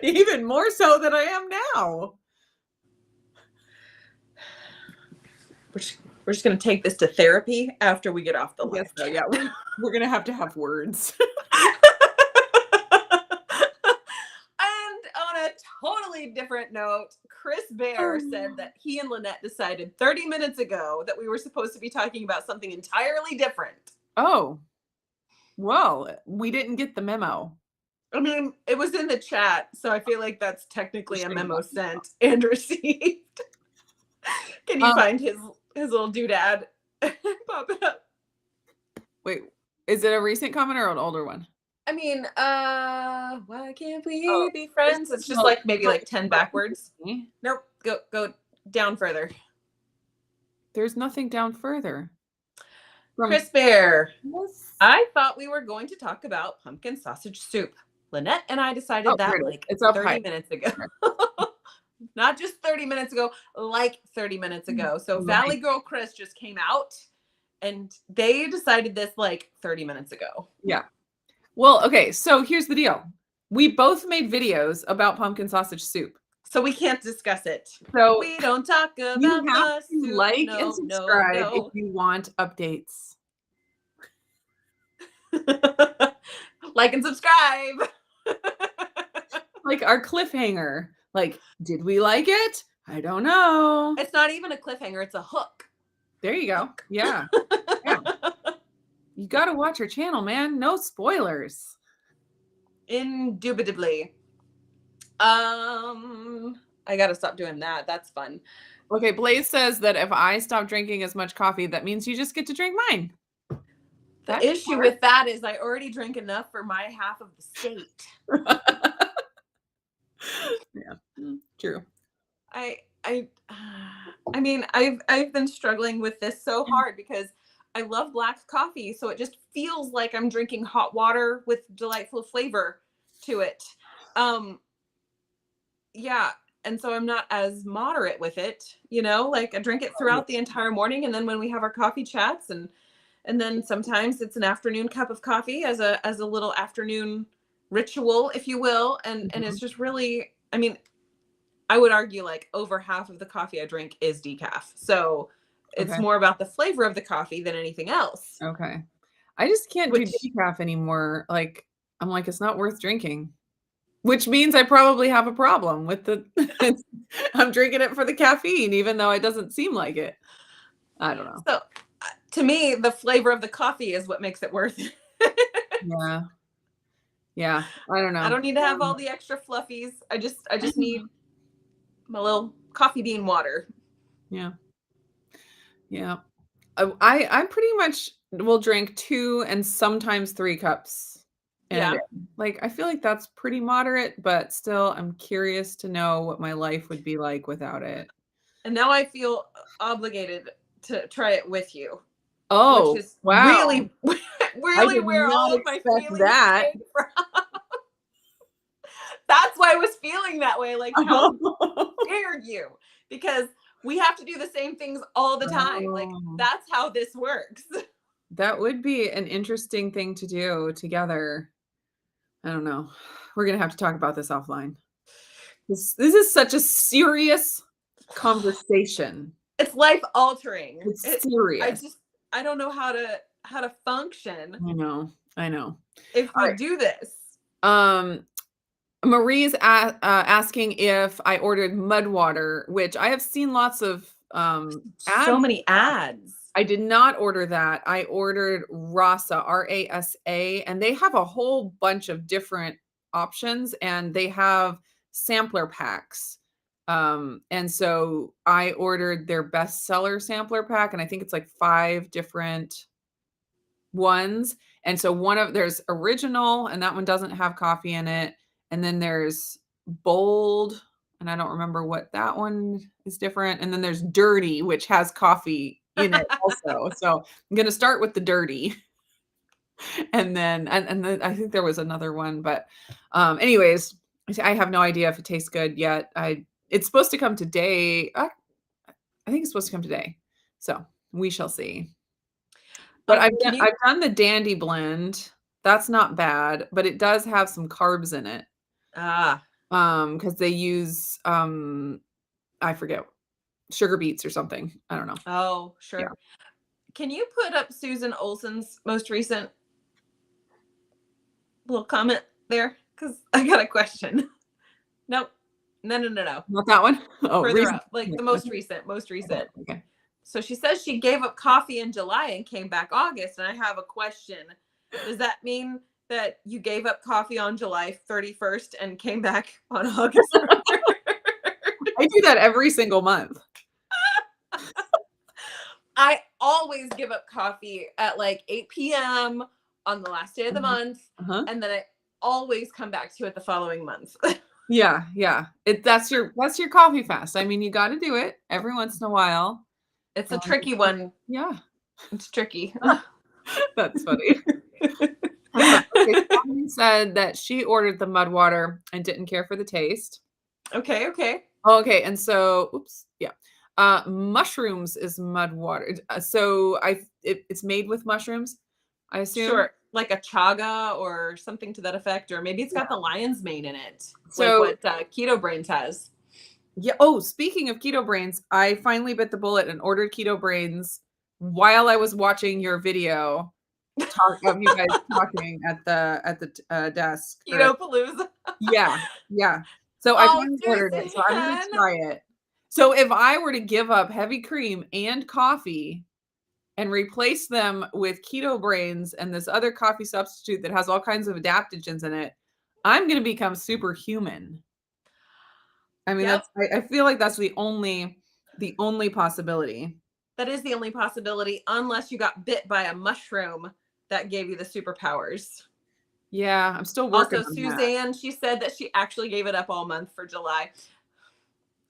Even more so than I am now. We're just going to take this to therapy after we get off the live. So, yeah, we're gonna have to have words. And on a totally different note, Chris Bear said that he and Lynette decided 30 minutes ago that we were supposed to be talking about something entirely different. Oh, well, we didn't get the memo. I mean, it was in the chat, so I feel like that's technically a memo sent and received. Can you find his little doodad? Pop it up. Wait, is it a recent comment or an older one? I mean, why can't we be friends? It's just like maybe like 10 backwards. Nope. Go down further. There's nothing down further. Chris Bear. Yes. I thought we were going to talk about pumpkin sausage soup. Lynette and I decided that like it's 30 minutes ago. Not just 30 minutes ago, like 30 minutes ago. So Valley Girl Chris just came out and they decided this like 30 minutes ago. Yeah. Well, okay, so here's the deal. We both made videos about pumpkin sausage soup. So we can't discuss it. So we don't talk about you have the to soup. like and subscribe if you want updates. Like and subscribe. Like our cliffhanger. Like, did we like it? I don't know. It's not even a cliffhanger, it's a hook. There you go. Yeah. Yeah. You got to watch our channel, man. No spoilers. Indubitably. I got to stop doing that. That's fun. Okay, Blaze says that if I stop drinking as much coffee, that means you just get to drink mine. The issue with that is I already drink enough for my half of the state. Yeah, true. I I mean, I've been struggling with this so hard because I love black coffee, so it just feels like I'm drinking hot water with delightful flavor to it. Um, yeah, and so I'm not as moderate with it, like I drink it throughout the entire morning, and then when we have our coffee chats, and then sometimes it's an afternoon cup of coffee as a little afternoon ritual, if you will, and it's Mhm. just really, I mean, I would argue like over half of the coffee I drink is decaf. So it's Okay. more about the flavor of the coffee than anything else. Okay. I just can't do Which decaf anymore. Like, I'm like, it's not worth drinking. Which means I probably have a problem with the I'm drinking it for the caffeine, even though it doesn't seem like it. I don't know. so to me, the flavor of the coffee is what makes it worth it. Yeah. Yeah. I don't I know. don't need to have all the extra fluffies. I just need my little coffee bean water. Yeah. Yeah. I pretty much will drink 2 and sometimes 3 cups in a day. Yeah. Like, I feel like that's pretty moderate, but still, I'm curious to know what my life would be like without it. And now I feel obligated to try it with you, which Oh, is wow. really, I really did where not all of my expect feelings that. came from. That's why I was feeling that way. Like, how dare you? Because we have to do the same things all the time. Like, Oh, that's how this works. that would be an interesting thing to do together. I don't know. We're gonna have to talk about this offline. This is such a serious conversation. It's life altering. It's serious. I don't know how to function I know. I know. if we Alright. do this. Um, Marie's asking if I ordered mud water, which I have seen lots of, So ads. many ads. I did not order that. I ordered Rasa, Rasa, and they have a whole bunch of different options, and they have sampler packs. And so I ordered their bestseller sampler pack, and I think it's like 5 different ones. And so there's original, and that one doesn't have coffee in it. And then there's bold, and I don't remember what that one is different. And then there's dirty, which has coffee in it also. So I'm gonna start with the dirty. And then I think there was another one, but anyways, I have no idea if it tastes good yet. It's supposed to come today. I think it's supposed to come today. So we shall see. But Can you I've done the Dandy blend. That's not bad, but it does have some carbs in it. ah Because they use, I forget, sugar beets or something. I don't know. oh, Yeah. sure. Can you put up Susan Olson's most recent little comment there? Because I got a question. Nope. No. Not that one? Oh, Further reason. up, like Yeah, the most okay, recent, most okay, recent. okay. So she says she gave up coffee in July and came back August. And I have a question. Does that mean that you gave up coffee on July 31st and came back on August 3rd? I do that every single month. I always give up coffee at like 8 p.m. on the last day of the Mhm. month. Uh-huh. And then I always come back to it the following month. Yeah, yeah. That's your coffee fast. I mean, you gotta do it every once in a while. It's a Um, tricky one. yeah, It's tricky. that's funny. Okay, someone said that she ordered the mud water and didn't care for the taste. Okay. Okay, and so oops, yeah. Mushrooms is mud water. So it's made with mushrooms, I assume? Sure. Like a chaga or something to that effect. Or maybe it's Yeah. got the lion's mane in it, like So what Keto Brains has. yeah, oh, speaking of keto brains, I finally bit the bullet and ordered keto brains while I was watching your video of you guys talking at the desk or Keto Palooza. yeah, yeah. So I Oh, finally ordered it, so I'm gonna Susan. try it. So if I were to give up heavy cream and coffee and replace them with keto brains and this other coffee substitute that has all kinds of adaptogens in it, I'm gonna become superhuman. I mean, Yep. I feel like that's the only possibility. That is the only possibility, unless you got bit by a mushroom that gave you the superpowers. Yeah, I'm still working Also, on that. Suzanne, she said that she actually gave it up all month for July.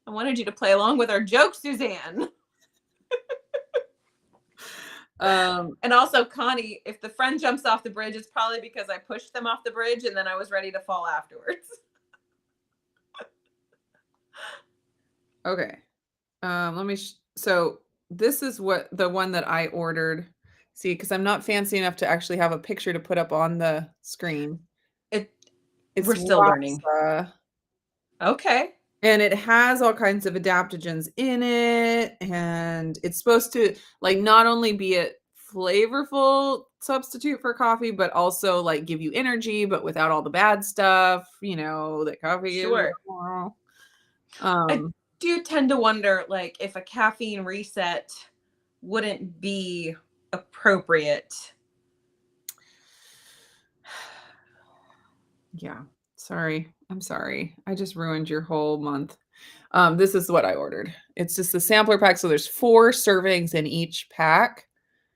I wanted you to play along with our joke, Suzanne. And also, Connie, if the friend jumps off the bridge, it's probably because I pushed them off the bridge and then I was ready to fall afterwards. Okay. Let me, so this is what the one that I ordered. See, because I'm not fancy enough to actually have a picture to put up on the screen. It's We're still learning. Wapsa, Okay. and it has all kinds of adaptogens in it, and it's supposed to like not only be a flavorful substitute for coffee, but also like give you energy, but without all the bad stuff, that coffee gives Sure. you. I do tend to wonder, like, if a caffeine reset wouldn't be appropriate. Yeah. Sorry. I'm sorry. I just ruined your whole month. This is what I ordered. It's just a sampler pack. So there's 4 servings in each pack.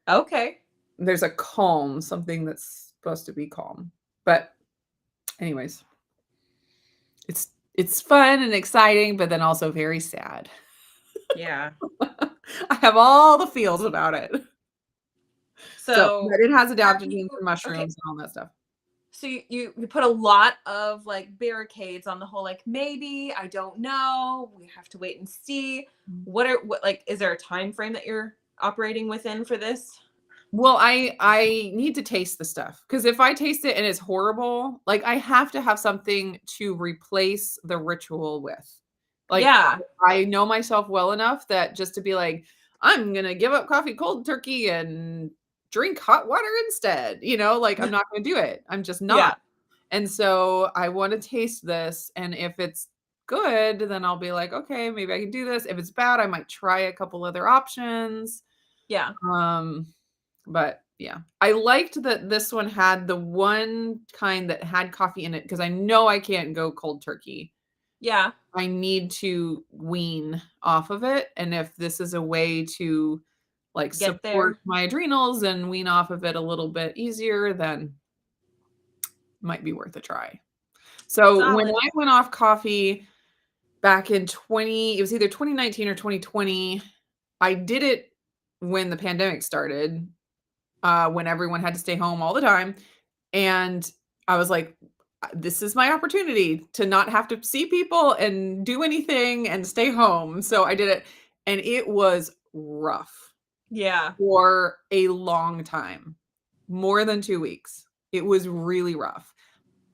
Okay. There's a calm, something that's supposed to be calm. But anyways, it's fun and exciting, but then also very sad. Yeah. I have all the feels about it. So, but So it has have adaptogens you, and okay. mushrooms and all that stuff. So you put a lot of like barricades on the whole, like, maybe, I don't know, we have to wait and see. What like, is there a time frame that you're operating within for this? Well, I need to taste the stuff, because if I taste it and it's horrible, like I have to have something to replace the ritual with. Like Yeah. I know myself well enough that just to be like, I'm gonna give up coffee cold turkey and drink hot water instead, like I'm not gonna do it. I'm just not. Yeah. And so I want to taste this. And if it's good, then I'll be like, okay, maybe I can do this. If it's bad, I might try a couple other options. Yeah. But yeah, I liked that this one had the one kind that had coffee in it, because I know I can't go cold turkey. Yeah. I need to wean off of it. And if this is a way to like Get support there. my adrenals and wean off of it a little bit easier, then might be worth a try. So when Solid. I went off coffee back in it was either 2019 or 2020, I did it when the pandemic started, when everyone had to stay home all the time. And I was like, this is my opportunity to not have to see people and do anything and stay home. So I did it, and it was rough Yeah. for a long time, more than 2 weeks. It was really rough.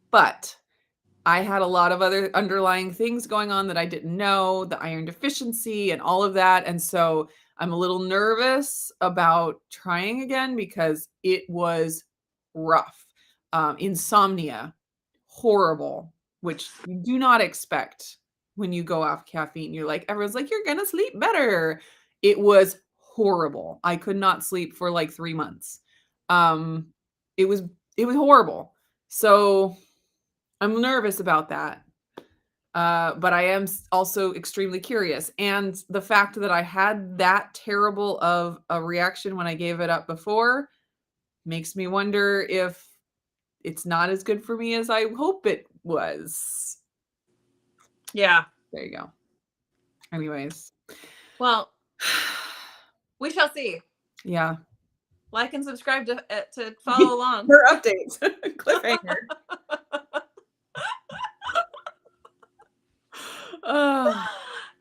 But I had a lot of other underlying things going on that I didn't know, the iron deficiency and all of that. And so I'm a little nervous about trying again because it was rough. Insomnia, horrible, which you do not expect when you go off caffeine. Everyone's like, you're going to sleep better. It was horrible. I could not sleep for like 3 months. Um, it was, it was horrible. So I'm nervous about that. But I am also extremely curious. And the fact that I had that terrible of a reaction when I gave it up before makes me wonder if it's not as good for me as I hope it was. Yeah. There you go. Anyways. Well, we shall see. Yeah. Like and subscribe to follow along. For updates. Cliffhanger.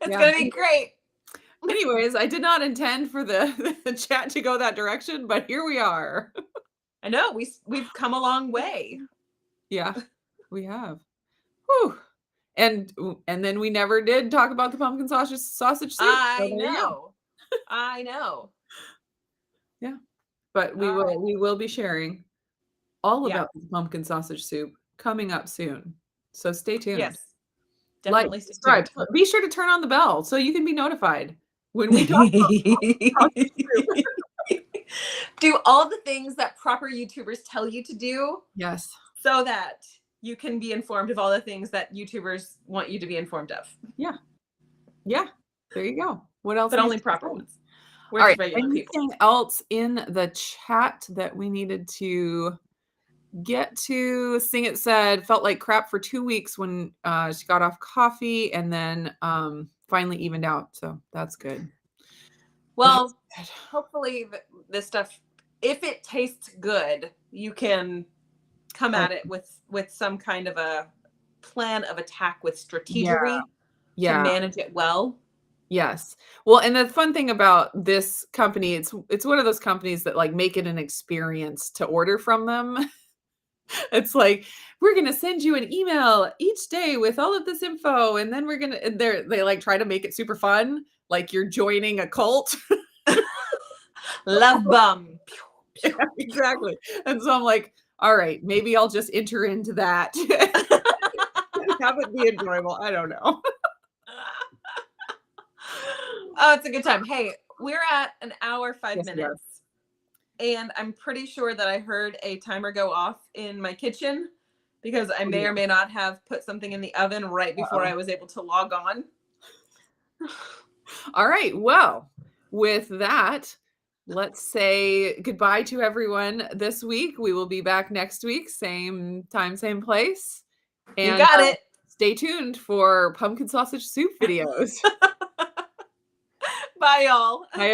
It's Yeah. gonna be great. Anyways, I did not intend for the chat to go that direction, but here we are. I know we've come a long way. Yeah, we have. Whew. And then we never did talk about the pumpkin sausage soup. I know. I know. Yeah. But we will be sharing all Yeah. about the pumpkin sausage soup coming up soon. So stay tuned. Yes. Like, Definitely stay subscribe. tuned. Be sure to turn on the bell so you can be notified when we talk about pumpkin sausage soup. Do all the things that proper YouTubers tell you to do. Yes. So that you can be informed of all the things that YouTubers want you to be informed of. Yeah. Yeah. There you go. What else? But only proper ones. All right. Regular Anything people. else in the chat that we needed to get to? Sing It said felt like crap for 2 weeks when she got off coffee, and then finally evened out. So that's good. That's Well, good. hopefully this stuff, if it tastes good, you can come Oh, at it with some kind of a plan of attack with yeah. strategery to Yeah. manage it well. Yes. Well, and the fun thing about this company, it's one of those companies that like make it an experience to order from them. It's like, we're gonna send you an email each day with all of this info, and then we're gonna and they like try to make it super fun, like you're joining a cult. Love bomb. Yeah, exactly. And so I'm like, all right, maybe I'll just enter into that and have it be enjoyable. I don't know. Oh, it's a good time. Hey, we're at an hour, five Yes, we are. minutes. And I'm pretty sure that I heard a timer go off in my kitchen because I Oh, may dear. or may not have put something in the oven right before Uh-oh. I was able to log on. All right. Well, with that, let's say goodbye to everyone this week. We will be back next week, same time, same place. You And got it. stay tuned for pumpkin sausage soup videos. Bye, y'all. Bye,